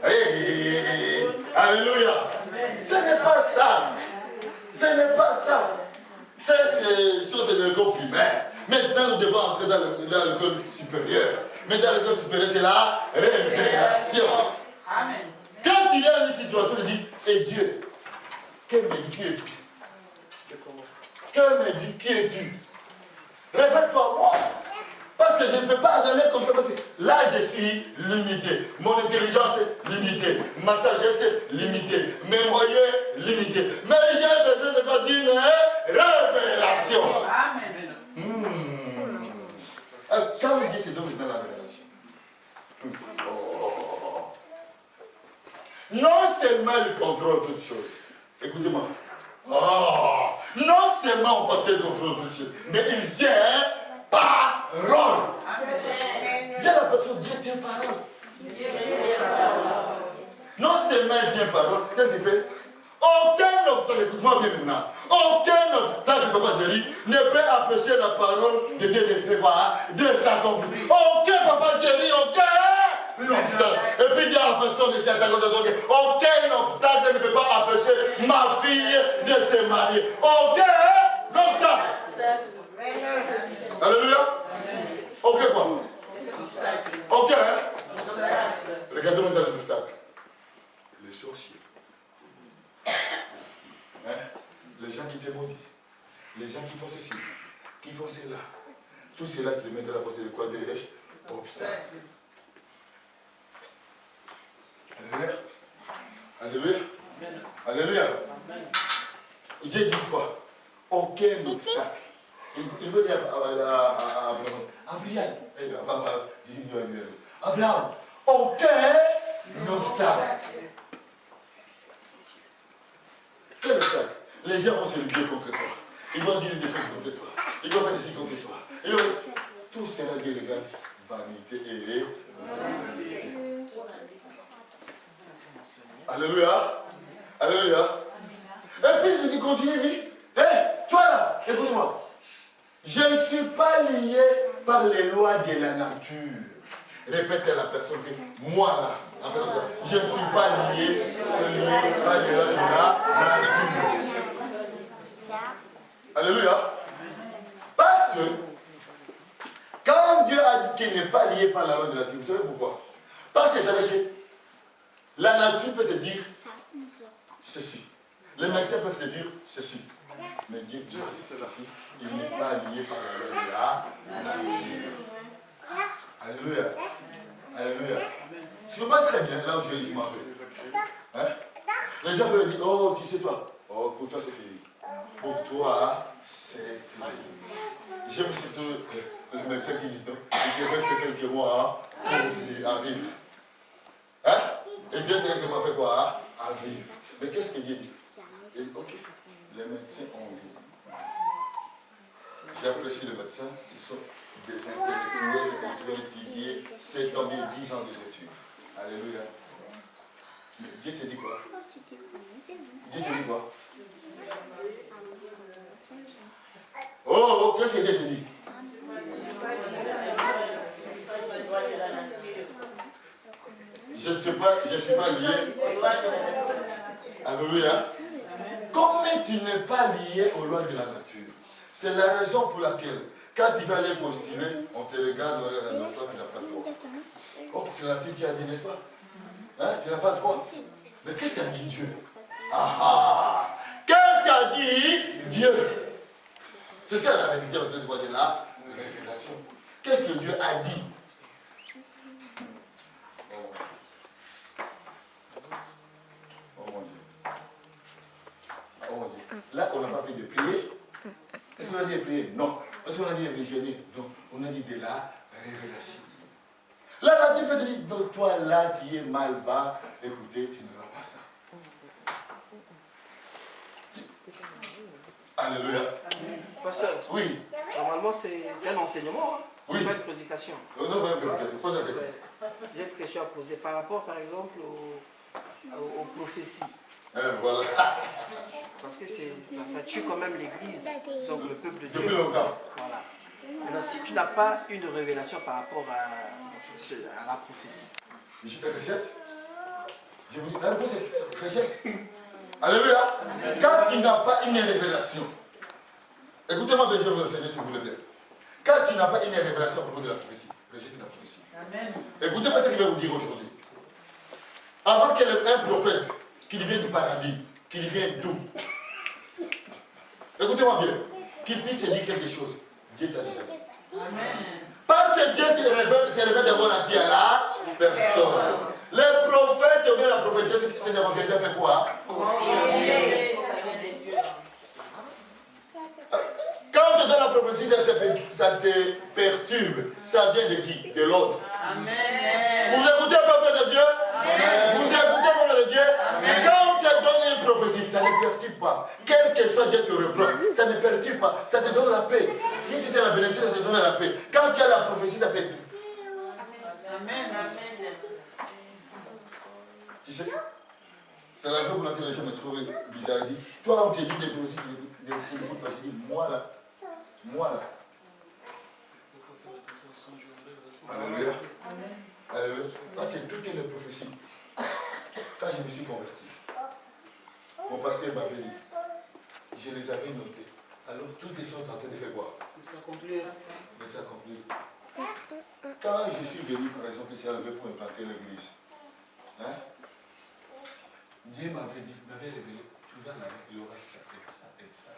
Hey, alléluia. Ce n'est pas ça. Ce n'est pas ça. Ça, c'est l'école primaire. Maintenant, nous devons entrer dans l'école supérieure. Mais dans l'école supérieure, c'est la révélation. Amen. Quand il y a une situation, il dit, et Dieu, quel me dit qui es-tu? Quel me dit qui es-tu? Révèle-toi moi. Parce que je ne peux pas aller comme ça, parce que là je suis limité. Mon intelligence est limitée. Ma sagesse est limitée. Mes moyens limités. Mais j'ai besoin de God d'une révélation. Amen. Alors, quand Dieu te donne dans la révélation, non seulement il contrôle toutes choses. Écoutez-moi. Non seulement on passe le contrôle toutes choses, mais il tient parole. Dis à la personne, Dieu tient parole. Non seulement il tient parole, qu'est-ce qu'il fait? Aucun obstacle, écoute-moi bien maintenant, aucun obstacle, Papa Jerry, ne peut empêcher la parole de Dieu de s'accomplir. Aucun Papa Jerry, aucun obstacle. Et puis il y a la personne qui attaque aucun obstacle ne peut pas empêcher ma fille de se marier. Aucun obstacle. Alléluia. Ok quoi? Ok hein? Regardez-moi dans les obstacles. Les sorciers. Hein? Les gens qui te maudissent. Les gens qui font ceci. Qui font cela. Tout cela te met dans la portée de quoi? Des obstacles. Alléluia. Alléluia. Alléluia. Dieu dit quoi? Aucun obstacle. Il veut dire à Abraham, Abraham, aucun obstacle. Quel obstacle? Les gens vont se lever contre toi. Ils vont dire des choses contre toi. Ils vont faire ceci contre toi. Tout cela, Dieu regarde, vanité et vanité. Alléluia. Alléluia. Et puis il dit, continue, il dit, hé, toi là, écoute-moi. Je ne suis pas lié par les lois de la nature. Répète à la personne que moi là, en fait, je ne suis pas lié par les lois de la nature. Alléluia. Parce que quand Dieu a dit qu'il n'est pas lié par la loi de la nature, vous savez pourquoi? Parce que ça veut dire la nature peut te dire ceci. Les médecins peuvent te dire ceci. Mais Dieu dit ceci. Il n'est pas lié par la loi de la nature. Alléluia. Alléluia. Ce n'est pas très bien là où je m'en vais. Hein? Les gens peuvent dire, oh, tu sais toi. Oh, pour toi c'est fini. Pour toi c'est fini. J'aime surtout les médecins qui disent non. Il te reste quelques mois à vivre. Hein? Et Dieu sait que m'a fait quoi? À vivre. Mais qu'est-ce que Dieu dit? Il dit, ok, les médecins ont dit. J'apprécie les médecins, ils sont des intellectuels, ils ont étudié 7 ans, 10 ans d'études. Alléluia. Mais Dieu te dit quoi? Dieu te dit quoi? Oh, qu'est-ce que Dieu te dit? Je ne suis pas lié. Alléluia. Comment tu n'es pas lié aux lois de la nature? C'est la raison pour laquelle, quand tu vas aller postuler, on te regarde, on regarde, toi tu n'as pas droit. Oh, c'est la nature qui a dit, n'est-ce pas? Hein? Tu n'as pas droit. Mais qu'est-ce qu'a dit Dieu? Qu'est-ce qu'a dit Dieu? C'est ça la révélation de la révélation. Qu'est-ce que Dieu a dit? Oh mon Dieu. Oh mon Dieu. Là, on n'a pas pris de prier. Est-ce qu'on a dit de prier? Non. Est-ce qu'on a dit de visionner? Non. On a dit de la révélation. Là, tu peux te dire, donc toi, là, tu es mal bas. Écoutez, tu n'auras pas ça. Alléluia. Pasteur, oui. Normalement, c'est un enseignement. Hein? C'est Oui. pas une prédication. Non, pas une prédication. Pose la question. J'ai une question à poser par rapport, par exemple, aux prophéties. Voilà. Parce que ça tue quand même l'Église, donc le peuple de Dieu. Depuis longtemps. Voilà. Maintenant, si tu n'as pas une révélation par rapport à la prophétie. Je suis Réchette. Je vous dis, la réponse est Réchette. Alléluia. Quand tu n'as pas une révélation, écoutez-moi, je vais vous enseigner si vous voulez bien. Quand tu n'as pas une révélation à propos de la prophétie, rejette la prophétie. Amen. Écoutez-moi ce qu'il va vous dire aujourd'hui. Avant qu'il y ait un prophète qui vienne du paradis, qui vienne d'où? Écoutez-moi bien. Qu'il puisse te dire quelque chose. Dieu t'a déjà dit. Amen. Parce que Dieu se révèle d'abord à qui? À la personne. Les prophètes ou bien la prophétesse, c'est d'abord quelqu'un fait quoi? Quand on te donne la prophétie, ça te perturbe. Ça vient de qui? De l'autre. Amen. Vous écoutez le peuple de Dieu? Amen. Vous écoutez le peuple de Dieu? Amen. Quand on te donne une prophétie, ça ne perturbe pas. Quel que soit Dieu te reprend, ça ne perturbe pas. Ça te donne la paix. Si c'est la bénédiction, ça te donne la paix. Quand tu as la prophétie, ça perturbe. Amen. Amen. Tu sais, c'est la raison pour laquelle les gens me trouvent bizarre. Ils disent, toi, on te dit des prophéties, tu n'écoutes pas. Je dis, moi là. Alléluia. Alléluia. Parce que toutes les prophéties, quand je me suis converti, mon pasteur m'avait dit, je les avais notées. Alors toutes les choses sont en train de faire quoi? De s'accomplir. Quand je suis venu, par exemple, ici à Levé pour implanter l'église, hein? Dieu m'avait révélé, tu vas là-bas, il y aura ça et ça et ça.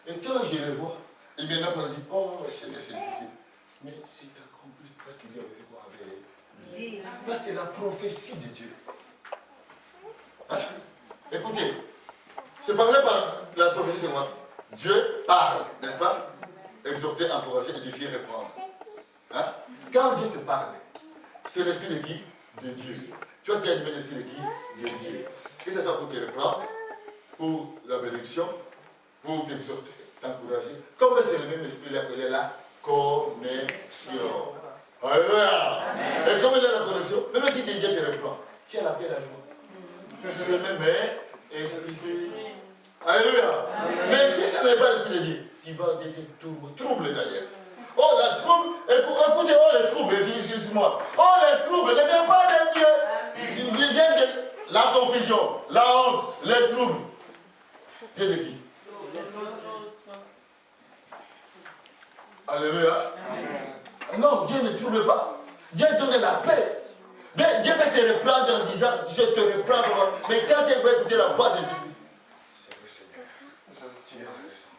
Et quand je les vois, et maintenant on a dit, oh Seigneur, c'est difficile. Mais c'est accompli parce qu'il y avait fait quoi avec Dieu. Parce que la prophétie de Dieu. Hein? Écoutez, c'est parlé par la prophétie, c'est quoi? Dieu parle, n'est-ce pas? Exhorter, encourager, édifier, reprendre. Hein? Quand Dieu te parle, c'est l'esprit de qui? De Dieu. Toi, tu as animé l'esprit de qui? De Dieu. Que ce soit pour te reprendre, pour la bénédiction, pour t'exhorter, t'encourager. Comme c'est le même esprit appelé la connexion. Alléluia. Et comme il y a la connexion, même si Dieu te reprend, tu as la paix et la joie. C'est le même esprit. Alléluia. Mais si ce n'est pas l'esprit de Dieu, tu vas être trouble d'ailleurs. Oh, la trouble, écoutez, oh, les troubles, excuse-moi. Oh, les troubles ne viennent pas de Dieu. Ils viennent de la confusion, la honte, les troubles. Viens de qui? Alléluia. Non, Dieu ne trouble pas. Dieu donne la paix. Dieu peut te reprendre en disant, je te reprends. Mais quand tu vas écouter la voix de Dieu, c'est vrai, Seigneur, tu as raison.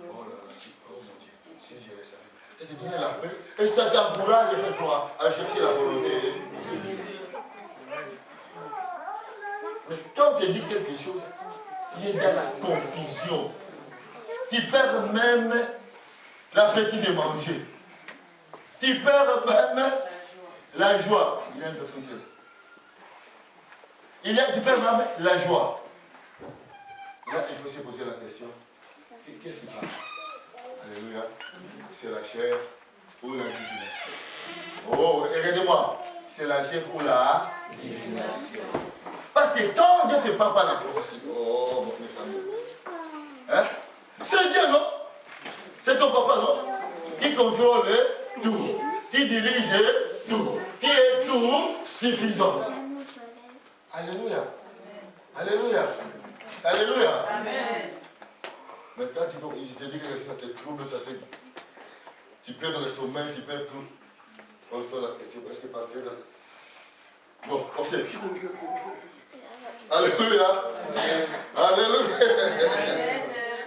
Oh là là, oh mon Dieu, si je le savais. Ça te donne la paix et ça t'encourage de faire quoi? À chercher la volonté de Dieu. Mais quand tu dis quelque chose, tu es dans la confusion. Tu perds même l'appétit de manger. Tu perds même la joie. Il y a une personne qui est. Tu perds même la joie. Là, il faut se poser la question. Qu'est-ce qui parle? Alléluia. C'est la chair ou la divination? Oh, regardez-moi. C'est la chair ou la divination? Parce que quand Dieu te parle par la prophétie, oh, mon frère, hein? C'est Dieu, non? C'est ton papa, non? Qui contrôle tout, qui dirige tout, qui est tout suffisant. Alléluia. Alléluia. Alléluia. Amen. Mais quand je te dis que ça te trouble, ça te... Tu perds le sommeil, tu perds tout. Pose-toi la question, est-ce que passer là? Bon, ok. Alléluia. Alléluia.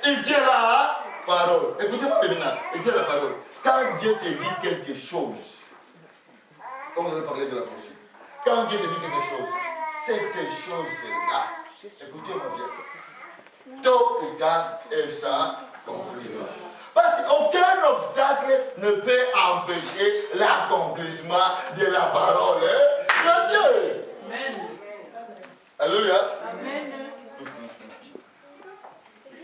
Il tient la parole. Écoutez-moi maintenant. Il tient la parole. Quand Dieu te dit quelque chose, comme vous avez parlé de la prophétie, quand Dieu te dit quelque chose, cette chose-là, écoutez-moi bien, tôt ou tard, elle s'accomplira. Parce qu'aucun obstacle ne peut empêcher l'accomplissement de la parole de Dieu. Amen. Alléluia. Amen.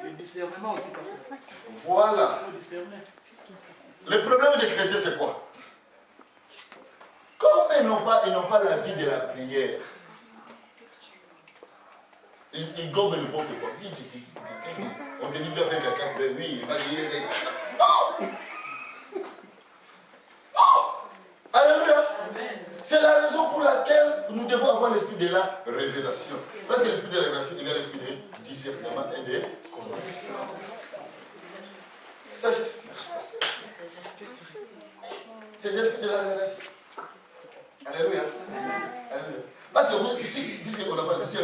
Le discernement aussi, pasteur. Voilà. Le problème des chrétiens, c'est quoi? Comme ils n'ont pas la vie de la prière, Il gomme n'importe quoi. On te dit, tu vas faire quelqu'un, oui, il va dire. Non! Non! Alléluia! C'est la raison pour laquelle nous devons avoir l'esprit de la révélation. Parce que l'esprit de la révélation, il a l'esprit de discernement et de connaissance. Sagesse. C'est l'esprit de la révélation. Alléluia. Alléluia. Parce que vous, ici, puisqu'on n'a pas ici,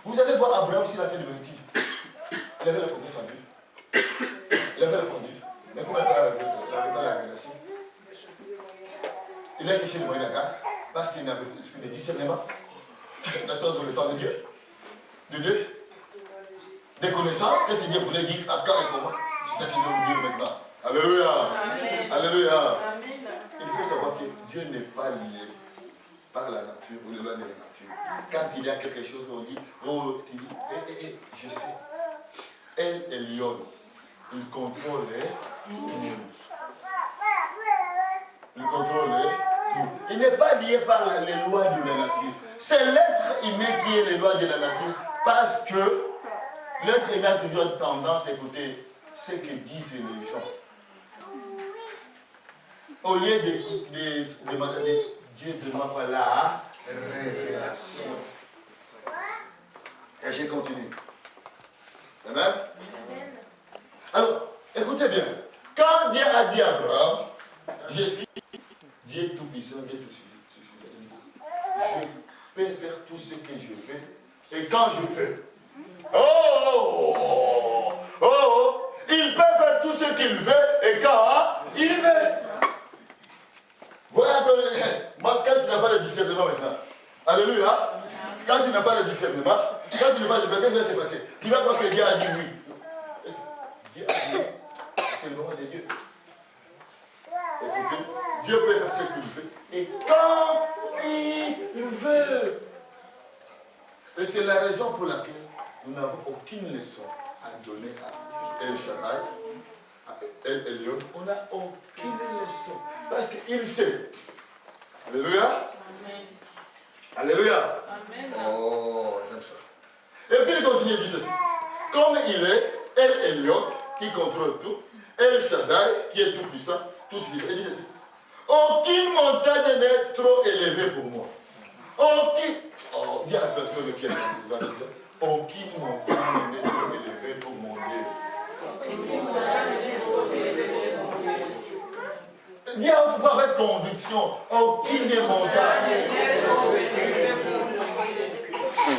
vous allez voir Abraham s'il a fait le baptême. Il avait la confiance en Dieu. Il avait la conduite. Mais comment il a fait la révélation? Il a cherché le moyen d'Agar parce qu'il n'avait plus de discernement, d'attendre le temps de Dieu. De Dieu. Des connaissances. Qu'est-ce que Dieu voulait dire à quand et comment? C'est ça qu'il veut nous dire maintenant. Alléluia. Amen. Alléluia. Amen. Il faut savoir que Dieu n'est pas lié par la nature ou les lois de la nature. Quand il y a quelque chose, on dit, oh, tu dis, je sais. Elle est lionne. Il contrôle tout. Il contrôle tout. Il n'est pas lié par les lois de la nature. C'est l'être humain qui est les lois de la nature parce que l'être humain a toujours tendance à écouter ce que disent les gens. Au lieu de demander, Dieu ne demande pas la révélation. Et je continue. Amen. Alors, écoutez bien. Quand Dieu a dit à Abraham, je suis Dieu tout-puissant, Dieu tout-puissant, je peux faire tout ce que je fais. Et quand je fais, il peut faire tout ce qu'il veut et quand il veut. Voilà que, moi, quand tu n'as pas le discernement maintenant, alléluia, quand tu n'as pas le discernement, quand tu n'as pas le discernement, qu'est-ce qui va se passer? Tu vas croire que Dieu a dit oui. Dieu a dit oui. C'est le moment de Dieu. Écoutez, Dieu peut faire ce qu'il veut et quand il veut. Et c'est la raison pour laquelle nous n'avons aucune leçon à donner à El Shaddai, à El Elyon. On n'a aucune leçon. Parce qu'il sait. Alléluia. Amen. Alléluia. Amen. Oh, j'aime ça. Et puis il continue, il dit ceci. Comme il est El Elyon, qui contrôle tout, El Shaddai, qui est tout puissant, tout suffisant. Il dit ceci. Aucune montagne n'est trop élevée pour moi. Dis à la personne qui est là, aucune montagne n'est trop élevée pour mon Dieu. Dis à haute voix avec conviction, aucune montagne n'est trop élevée pour mon Dieu.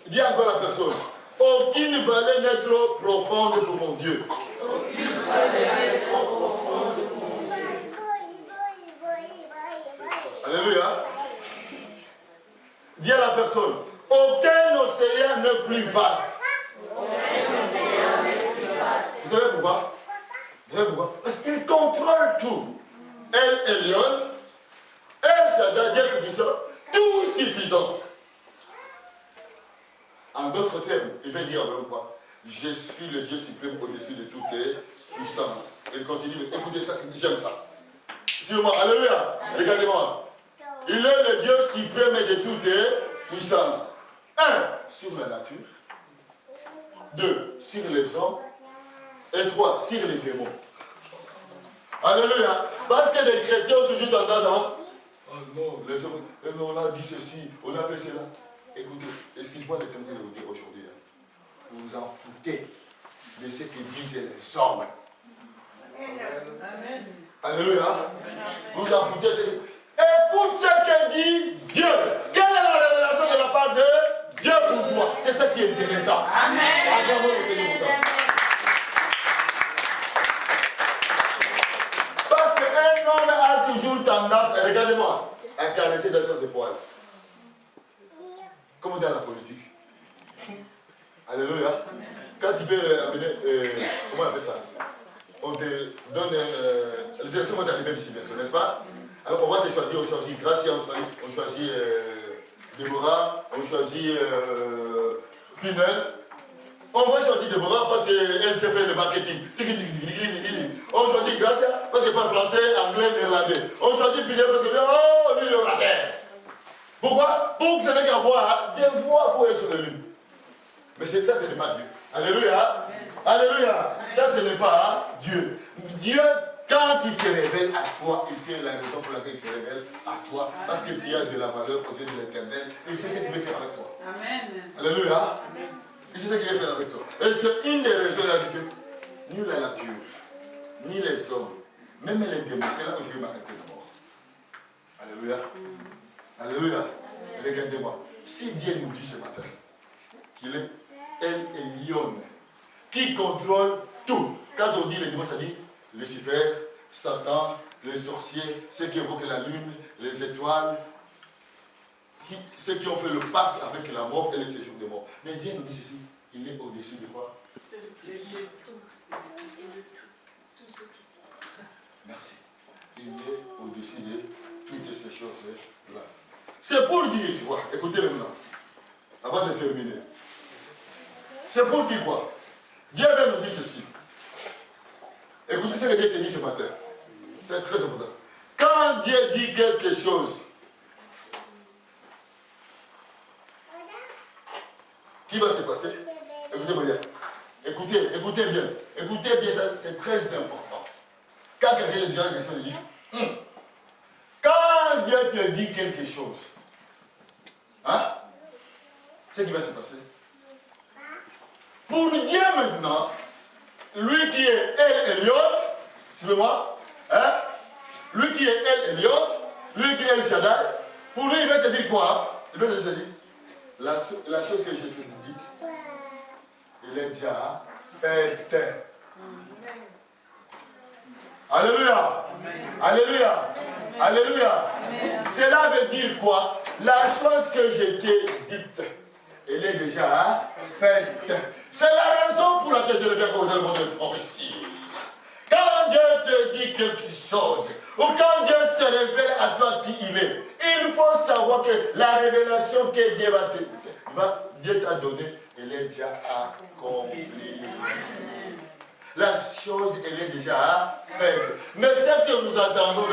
Dis encore à la personne, aucune vallée n'est trop profonde pour mon Dieu. Aucune vallée n'est trop profonde pour mon Dieu. Alléluia. Dis à la personne, aucun océan n'est plus vaste. Vous savez pourquoi? Vous savez pourquoi? Parce qu'il contrôle tout. El Elyon, El Shaddai, Dieu tout-puissant, tout suffisant. En d'autres termes, il veut dire quoi? Je suis le Dieu suprême au-dessus de toutes les puissances. Il continue, écoutez ça, j'aime ça. Suivez-moi, alléluia. Regardez-moi. Il est le Dieu suprême de toutes les puissances. 1. Sur la nature. 2. Sur les hommes. Et 3. Sur les démons. Alléluia. Parce que les chrétiens ont toujours tendance à... Oh non, les hommes, on a dit ceci, on a fait cela. Écoutez, excuse-moi de terminer de vous dire aujourd'hui. Vous vous en foutez de ce que disent les hommes. Amen. Alléluia. Vous vous en foutez. Écoute ce que dit Dieu. Quelle est la révélation de la part de Dieu pour toi? C'est ça qui est intéressant. Amen. Acclamons le Seigneur pour ça. Parce qu'un homme a toujours tendance, regardez-moi, à caresser dans le sens des poils. Comme dans la politique. Alléluia. Quand tu peux amener, comment on appelle ça? On te donne, les élections vont arriver d'ici bientôt, n'est-ce pas? Alors on va te choisir, on choisit Gracia, on choisit Déborah, on choisit Pinel. On va choisir Déborah parce qu'elle sait faire le marketing. On choisit Gracia parce qu'elle parle français, anglais, néerlandais. On choisit Pinel parce que, oh, lui, il est raté. Pourquoi? Pour que ce n'est qu'à voir des voies pour être élu. Mais ça, ce n'est pas Dieu. Alléluia. Alléluia. Ça, ce n'est pas Dieu. Dieu, quand il se révèle à toi, il sait la raison pour laquelle il se révèle à toi. Parce que tu as de la valeur aux yeux de l'Éternel. Et il sait ce qu'il veut faire avec toi. Amen. Alléluia. Il sait ce qu'il veut faire avec toi. Et c'est une des raisons là que ni la nature, ni les hommes, même les démons, c'est là où je vais m'arrêter d'abord. Alléluia. Alléluia. Regardez-moi. Si Dieu nous dit ce matin qu'il est El Elyon, qui contrôle tout. Quand on dit les démons, ça dit Lucifer, Satan, les sorciers, ceux qui évoquent la lune, les étoiles, ceux qui ont fait le pacte avec la mort et le séjour des morts. Mais Dieu nous dit ceci, il est au-dessus de quoi? Merci. Il est au-dessus de toutes ces choses-là. C'est pour dire, tu vois, écoutez maintenant, avant de terminer. C'est pour dire quoi? Dieu va nous dire ceci. Écoutez ce que Dieu te dit ce matin. C'est très important. Quand Dieu dit quelque chose, qui va se passer? Écoutez-moi bien. Écoutez bien. Écoutez bien, ça, c'est très important. Quand quelqu'un te dit quelque chose, il dit, quand Dieu te dit quelque chose, hein? C'est ce qui va se passer. Pour Dieu maintenant, lui qui est El Elyon, suivez-moi, hein? Lui qui est El Elyon, lui qui est El Shaddai, pour lui il va te dire quoi? Il va te dire, la chose que je te dis, il est déjà faite. Alléluia. Alléluia. Alléluia. Cela veut dire quoi? La chose que je t'ai dite, elle est déjà faite. C'est la raison pour laquelle je reviens au monde de prophétie. Quand Dieu te dit quelque chose, ou quand Dieu se révèle à toi qui il est, il faut savoir que la révélation que Dieu t'a donnée, elle est déjà accomplie. La chose, elle est déjà faite. Mais ce que nous attendons,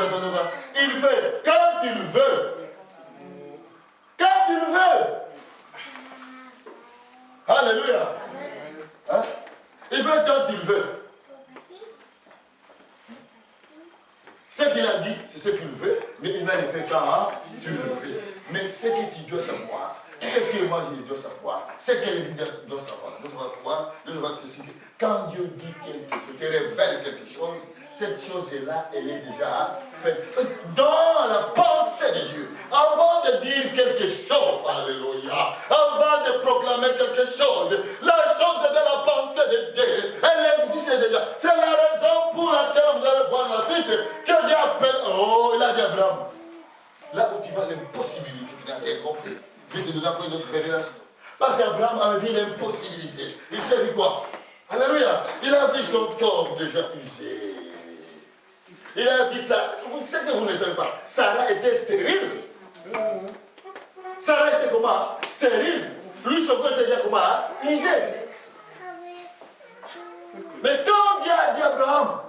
il fait quand il veut. Quand il veut. Alléluia. Hein? Il veut quand il veut. Ce qu'il a dit, c'est ce qu'il veut, mais il va le faire quand tu le veux. Mais ce que tu dois savoir, ce que moi je dois savoir, ce que l'Église doit savoir, doit savoir ceci. Quand Dieu dit quelque chose, te révèle quelque chose, cette chose-là, elle est déjà faite. Dans la pensée de Dieu, avant de dire quelque chose, alléluia, avant de proclamer quelque chose, la chose est dans la pensée de Dieu, elle existe déjà. C'est la raison pour laquelle vous allez voir la suite, que Dieu appelle, oh, il a dit à Abraham, là où tu vois l'impossibilité, tu n'as rien compris, je vais te donner après une autre révélation. Parce qu'Abraham avait vu l'impossibilité. Il s'est vu quoi? Alléluia. Il a vu son corps déjà usé. Il a vu ça. Vous savez que vous ne savez pas. Sarah était stérile. Sarah était comment? Stérile. Lui, son corps était déjà comment? Usé. Mais quand Dieu a dit à Abraham,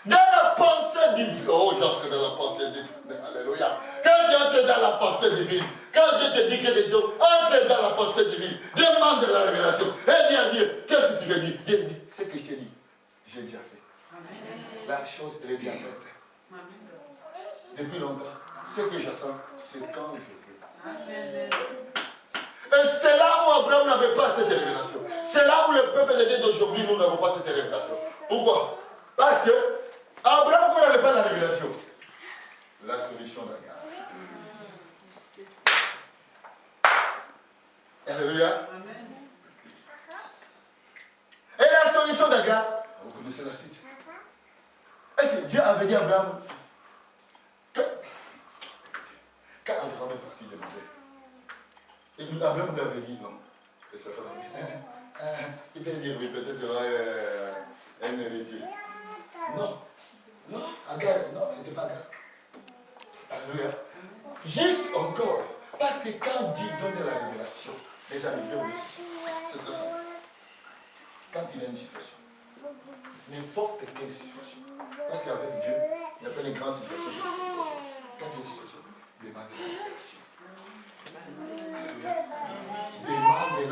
dans la pensée divine, oh, j'entre dans la pensée divine, alléluia. Quand tu entres dans la pensée divine, quand Dieu te dit quelque chose, entre dans la pensée divine, demande la révélation. Et dis à Dieu, qu'est-ce que tu veux dire? Dieu dit, ce que je t'ai dit, j'ai déjà fait. Amen. La chose, elle est déjà faite. Depuis longtemps, ce que j'attends, c'est quand je veux. Amen. Et c'est là où Abraham n'avait pas cette révélation. C'est là où le peuple de Dieu d'aujourd'hui, nous n'avons pas cette révélation. Pourquoi? Parce que Abraham n'avait pas la révélation. La solution d'Agar. Alléluia. Et la solution d'Agar, vous connaissez la suite. Est-ce que Dieu avait dit à Abraham, quand Abraham est parti demander, et Abraham lui avait dit non, et sa femme il va dire oui, peut-être qu'il y aura un héritier. Non, Agar, non, c'était pas Agar. Alléluia. Juste encore, parce que quand Dieu donne la révélation, les amis, c'est très simple. Quand il y a une situation, n'importe quelle situation, parce qu'avec Dieu, il n'y a pas de grandes situations,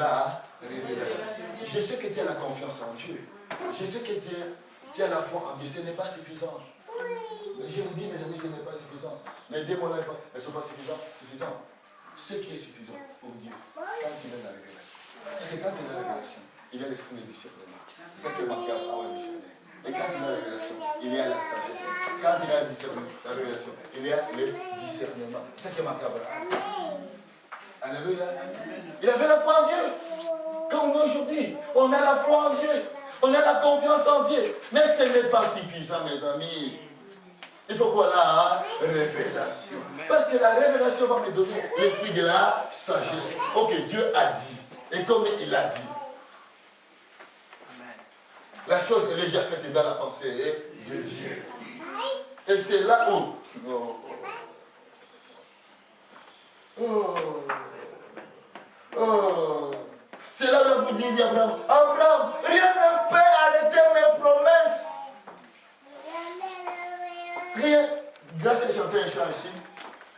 la révélation. Je sais que tu as la confiance en Dieu. Je sais que tu as la foi en Dieu. Ce n'est pas suffisant. Je vous dis, mes amis, ce n'est pas suffisant. Les démons ne sont pas suffisants. Ce qui est suffisant pour Dieu, quand il a la révélation. Parce que quand il a la révélation, il a l'esprit de discernement. C'est ce qui est marqué à Abraham discerner. Et quand il a la révélation, il y a la sagesse. Quand il a la révélation, il y a le discernement. C'est ce qui est marqué à Abraham. Alléluia. Il avait la foi en Dieu. Comme nous aujourd'hui, on a la foi en Dieu. On a la confiance en Dieu. Mais ce n'est pas suffisant, mes amis. Il faut quoi la révélation. Parce que la révélation va me donner l'esprit de la sagesse. Ok, Dieu a dit. Et comme il a dit, la chose, elle est déjà faite dans la pensée de Dieu. Et c'est là où... C'est là où vous dites à Abraham, Abraham, rien ne peut arrêter mes promesses. Rien. Grâce à chanter un chant ici,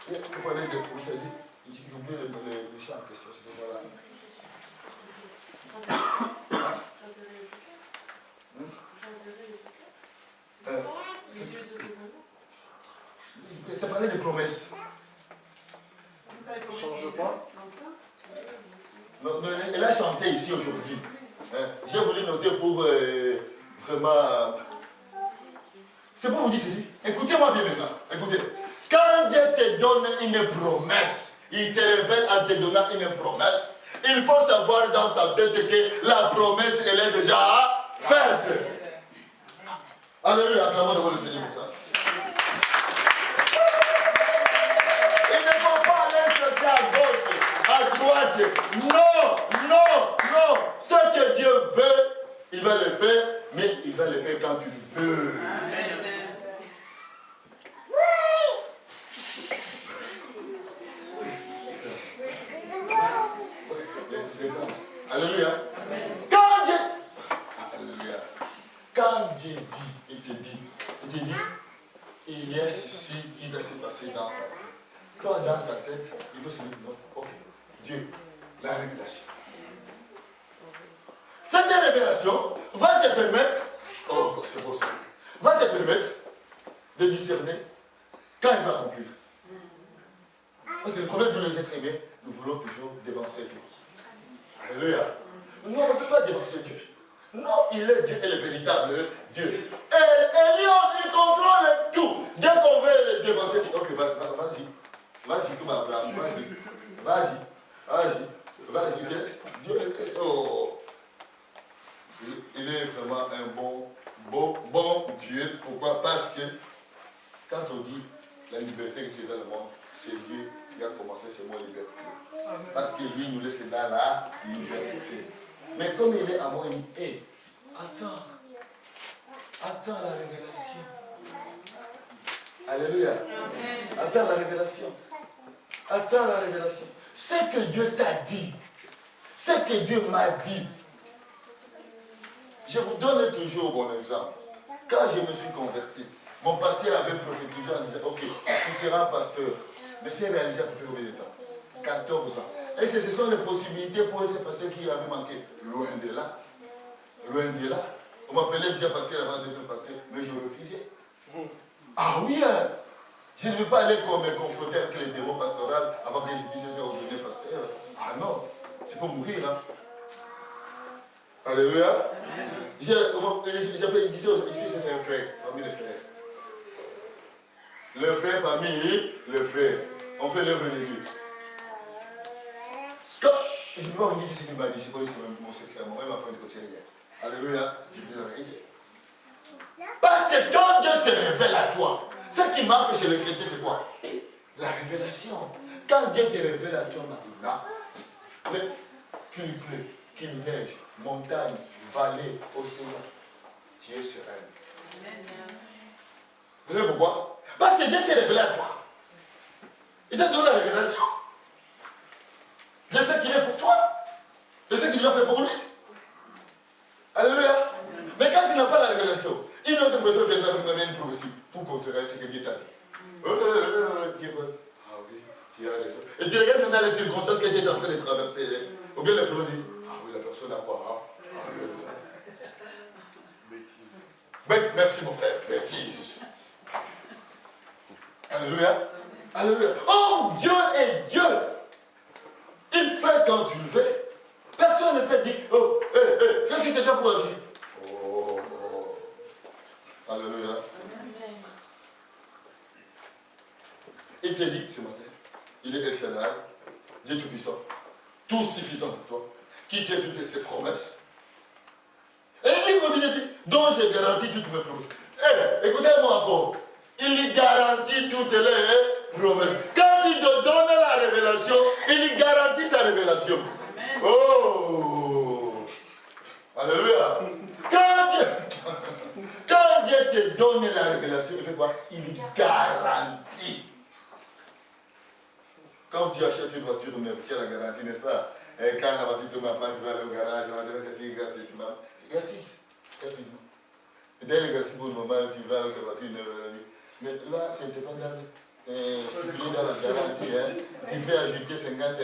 vous parlez de procédés. J'ai oublié le chant en question. Voilà. Ça parlait de promesses. Change pas. Non, elle a chanté ici aujourd'hui. J'ai voulu noter pour vraiment... C'est pour vous dire ceci. Écoutez-moi bien maintenant. Écoutez. Quand Dieu te donne une promesse, il se révèle en te donnant une promesse. Il faut savoir dans ta tête que la promesse, elle est déjà faite. Alléluia. Acclamons devant le Seigneur pour ça. Il ne faut pas aller chercher à gauche, à droite. Non, non, non. Ce que Dieu veut, il va le faire, mais il va le faire quand tu veux. Alléluia. Quand Dieu... Alléluia. Quand Dieu dit, il te dit, il y a ceci qui va se passer dans ta tête. Toi, dans ta tête, il faut se dire, non, ok, Dieu, la révélation. Cette révélation va te permettre, oh, c'est beau ça, va te permettre de discerner quand il va accomplir. Parce que le problème de nos êtres humains, nous voulons toujours dévancer Dieu. Alléluia. Non, on ne peut pas dévancer Dieu. Non, il est Dieu, il est le véritable Dieu. Et lui, il contrôle tout. Dès qu'on veut le dévancer, il dit, ok, vas-y. Vas-y, comme Abraham, vas-y, je te laisse. Dieu, oh. Il est vraiment un bon Dieu. Pourquoi? Parce que quand on dit la liberté que c'est dans le monde, c'est Dieu qui a commencé ce mot liberté. Parce que lui nous laisse dans la liberté. Mais comme il est à moi, il dit, hey, attends la révélation. Alléluia. Attends la révélation. Attends la révélation. Ce que Dieu t'a dit, ce que Dieu m'a dit. Je vous donne toujours mon exemple. Quand je me suis converti, mon pasteur avait prophétisé en disant, ok, tu seras pasteur. Mais c'est réalisé à peu près combien de temps? 14 ans. Et ce sont les possibilités pour être pasteur qui avaient manqué. Loin de là. Loin de là. On m'appelait déjà pasteur avant d'être pasteur, mais je refusais. Ah oui, hein. Je ne veux pas aller me confronter avec les démons pastoraux avant que je puisse être ordonné pasteur. Ah non, c'est pour mourir. Hein. Alléluia. Je disais ici, c'est un frère, parmi les frères. Le frère parmi les frères. On fait l'œuvre de Dieu. Je ne peux pas vous dire que c'est une maladie, je connais mon secret, moi-même ma femme de côté rien. Alléluia, je dis la vérité. Parce que quand Dieu se révèle à toi, ce qui manque chez le chrétien, c'est quoi? La révélation. Quand Dieu te révèle à toi maintenant, qu'il pleut, qu'il neige, montagne, vallée, océan, Dieu est serein. Vous savez pourquoi? Parce que Dieu s'est révélé à toi. Il t'a donné la révélation. Je sais qu'il est pour toi. Je sais qu'il l'a fait pour lui. Alléluia. Mais quand tu n'as pas la révélation, une autre personne viendra vous donner une prophétie pour contrer ce que Dieu t'a dit. Ah oui, tu as raison. Et tu regardes maintenant les circonstances que tu es en train de traverser. Ou bien le problème dit, Personne n'a quoi, hein? Bêtise. Merci mon frère, bêtise. Alléluia. Alléluia. Oh, Dieu est Dieu. Il fait quand tu le fais. Personne ne peut dire, oh, qu'est-ce que tu étais pour agir? Oh. Alléluia. Il te dit ce matin, il est El Shaddai, Dieu Tout-Puissant, tout suffisant pour toi, qui tient toutes ses promesses. Et il continue, dont j'ai garanti toutes mes promesses. Écoutez-moi encore. Il garantit toutes les promesses. Quand il te donne la révélation, il garantit sa révélation. Amen. Oh! Alléluia! Quand Dieu te donne la révélation, il fait quoi? Il garantit. Quand tu achètes une voiture, tu as la garantie, n'est-ce pas? Et quand la voiture tombe en panne, tu vas aller au garage, c'est gratuitement. C'est gratuit. Gratuitement. Et dès le gratuit pour le moment, tu vas avec la voiture neuve. Mais là, ce n'était pas dans la garantie. Hein. Tu peux ajouter 50 €.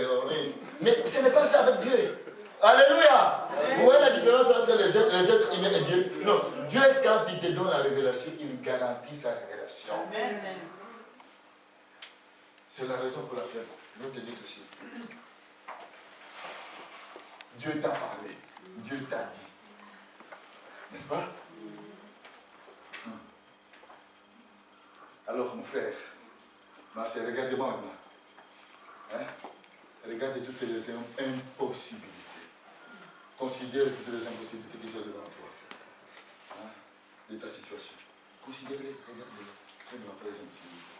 Mais ce n'est pas ça avec Dieu. Alléluia. Vous voyez la différence entre les êtres humains et Dieu? Non. Dieu, quand il te donne la révélation, il garantit sa révélation. Amen. C'est la raison pour laquelle je vais te dire ceci. Dieu t'a parlé. Dieu t'a dit. N'est-ce pas? Alors, mon frère, ma soeur, regardez-moi maintenant. Hein? Regardez toutes les impossibilités. Considère toutes les impossibilités qui sont devant toi. Hein? De ta situation. Considérez-les, regardez-les. Devant toi les impossibilités.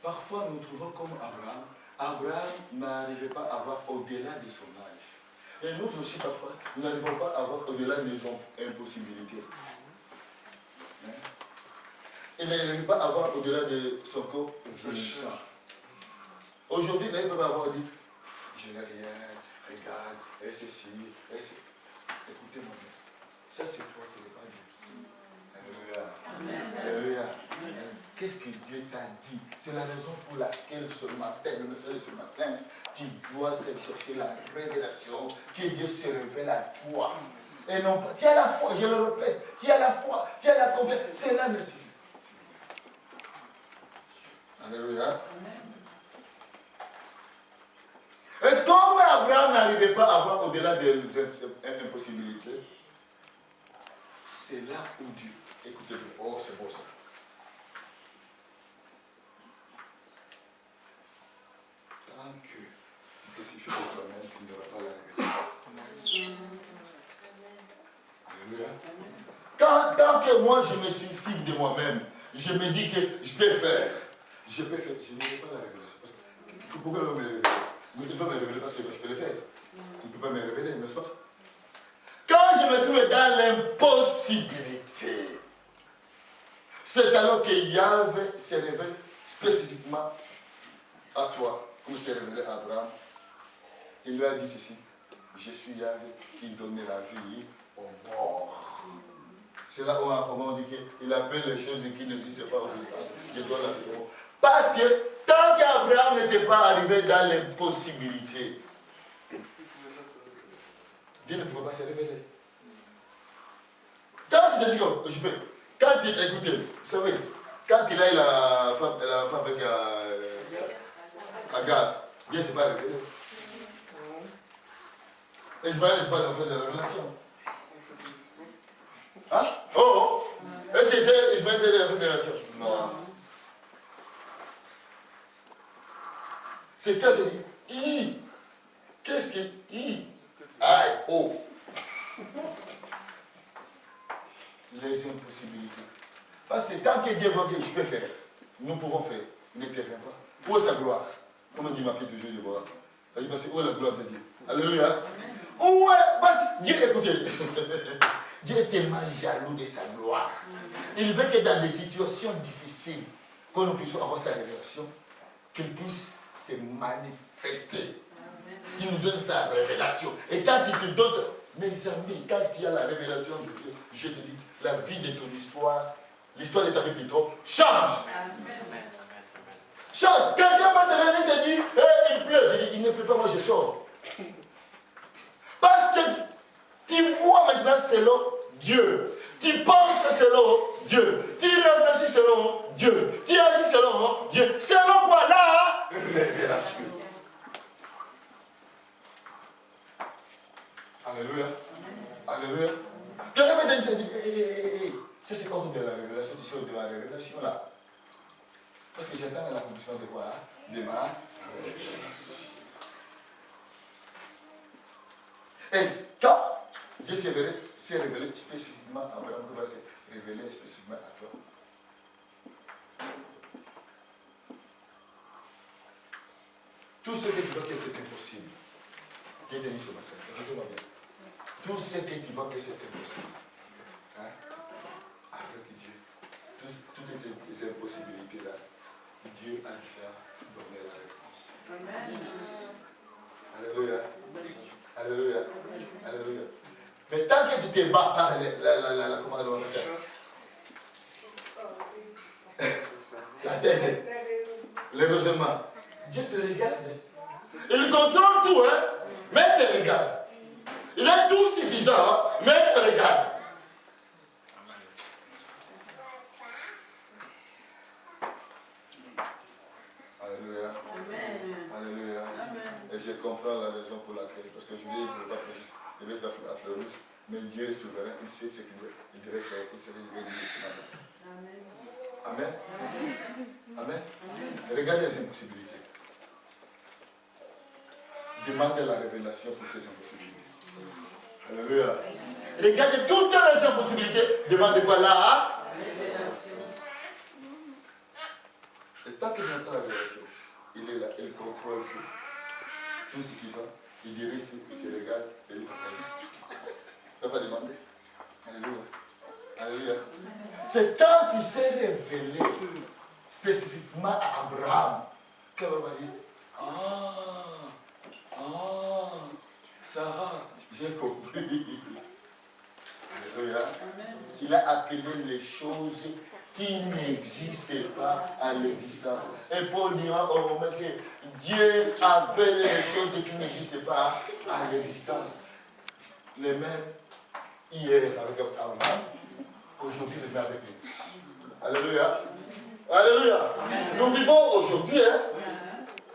Parfois, nous trouvons comme Abraham. Abraham n'arrivait pas à voir au-delà de son âge. Et nous aussi, parfois, nous n'arrivons pas à voir au-delà de nos impossibilités. Il n'arrive pas à voir au-delà de son corps vieillissant. Aujourd'hui, il peut avoir dit, je n'ai rien, regarde, et ceci, et c'est. Écoutez-moi bien. Ça, c'est toi, ce n'est pas Dieu. Alléluia. Alléluia. Qu'est-ce que Dieu t'a dit? C'est la raison pour laquelle ce matin, tu dois chercher la révélation, que Dieu se révèle à toi. Et non pas, tu as la foi, je le répète, tu as la foi, tu as la confiance, c'est là merci. Alléluia. Et comme Abraham n'arrivait pas à voir au-delà des impossibilités, c'est là où Dieu, écoutez, oh c'est beau ça. Tant que tu te suffis de toi-même, tu n'auras pas la révélation. Alléluia. Tant que moi je me suffis de moi-même, je me dis que je peux faire. Je n'aurai pas la révélation. Pourquoi me révéler? Il faut me révéler parce que je peux le faire. Tu ne peux pas me révéler, n'est-ce pas? Quand je me trouve dans l'impossibilité, c'est alors que Yahvé se révèle spécifiquement à toi, comme s'est révélé à Abraham. Il lui a dit ceci: je suis Yahvé qui donne la vie aux morts. C'est là où on dit qu'il appelle les choses qui ne disent pas au distance. Je dois la vie aux morts. Parce que tant qu'Abraham n'était pas arrivé dans l'impossibilité, Dieu ne pouvait pas se révéler. Quand il te dit que je peux, quand il écoutez, vous savez, quand il a eu la femme avec Agar, Dieu ne s'est pas révélé. Ismaël n'est pas l'enfant de la relation. Hein? Oh! Est-ce que c'est Ismaël de la relation? Non. C'est quand je dis, qu'est-ce que aïe, oh. Les impossibilités. Parce que tant que Dieu voit que je peux faire, nous pouvons faire. Ne t'éveille pas. Où est sa gloire? Comme dit ma fille toujours de voir. Elle dit, parce que où est la gloire de Dieu? Alléluia. Où est? Parce que Dieu, écoutez, Dieu est tellement jaloux de sa gloire. Il veut que dans des situations difficiles, que nous puissions avoir sa révélation, qu'il puisse se manifester. Il nous donne sa révélation. Et quand il te donne ça, mes amis, quand il y a la révélation de Dieu, je te dis, la vie de ton histoire, l'histoire de ta vie plutôt, change. Change. Quelqu'un va te venir et te dire, hey, il pleut. Je dis, il ne pleut pas, moi je sors. maintenant selon Dieu. Tu penses selon Dieu. Tu réfléchis selon Dieu. Tu agis selon Dieu. Selon quoi la révélation. Alléluia. Alléluia. Quelqu'un m'a dit, ça c'est hors de la révélation, tu sors de la révélation là. Parce que j'attends l'accomplissement de quoi? De ma révélation. Et quand Dieu s'est révélé spécifiquement à Abraham, il va se révéler spécifiquement à toi. Tout ce que tu vois que c'est impossible, Dieu te dit ce matin, écoutez-moi bien. Tout ce que tu vois que c'est impossible, hein, avec Dieu, toutes ces impossibilités-là, Dieu a déjà donné la réponse. Amen. Alléluia. Alléluia. Alléluia. Mais tant que tu te bats par comment on va faire? La tête, le raisonnement. Dieu te regarde. Il contrôle tout, hein? Mais il te regarde. Il est tout suffisant, hein? Mais il te regarde. Alléluia. Amen. Alléluia. Amen. Et je comprends la raison pour laquelle, parce que je ne veux pas prêcher, je vais faire à fleur rouge, mais Dieu est souverain, il sait ce qu'il devrait faire, il sait ce qu'il devrait dire ce matin. Amen. Amen. Amen. Regardez les impossibilités. Demandez la révélation pour ces impossibilités. Alléluia. Regardez toutes les impossibilités, demandez quoi là? Révélation. Et tant qu'il n'a pas la révélation, il est là, il contrôle tout. Tout suffisant. Il dirige tout, il te regarde, et il dit, vas-y. Tu ne vas pas demander. Alléluia. Alléluia. C'est quand il s'est révélé spécifiquement à Abraham qu'elle va dire, Sarah, j'ai compris. Alléluia. Il a appelé les choses qui n'existent pas à l'existence. Et Paul dira au moment que Dieu appelle les choses qui n'existent pas à l'existence. Les mêmes hier avec Abraham, aujourd'hui les mêmes avec lui. Alléluia. Alléluia. Amen. Nous vivons aujourd'hui, hein.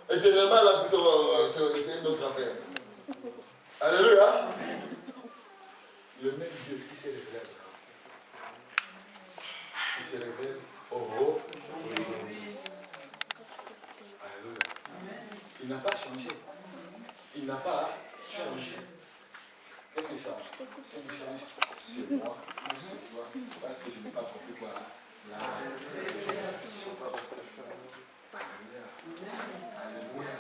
Éternellement, là, c'est notre affaire. Alléluia. Amen. Le même Dieu qui s'est révélé à Abraham, qui se révèle aujourd'hui. Alléluia. Amen. Il n'a pas changé. Il n'a pas changé. Qu'est-ce qui change? Ce qui change, c'est moi, c'est toi, parce que je n'ai pas compris quoi. La révélation. Alléluia.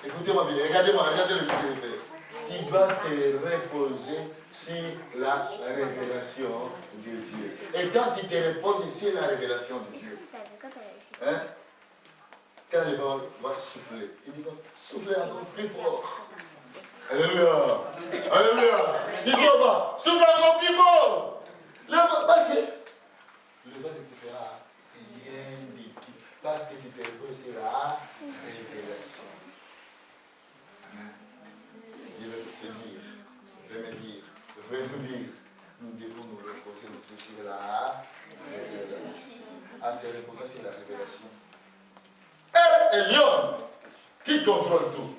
Écoutez-moi bien, regardez-moi, regardez le jeu que je fais. Tu vas te reposer sur la révélation de Dieu. Et quand tu te reposes sur la révélation de Dieu, hein, quand le vent va souffler, il dit soufflez encore plus fort. Alléluia. Alléluia. Dis-toi, souffle encore plus fort. Parce que le vent ne te fera rien du tout. Parce que tu te reposes sur la révélation. Dieu veut te dire, veut me dire, veut nous dire, nous devons nous reposer sur la révélation. En se reposant sur la révélation. Elle est Lion qui contrôle tout.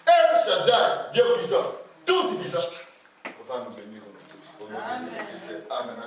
El Shaddai, Dieu puissant, tout suffisant. On va nous bénir tous. Au nom de Jésus. Amen.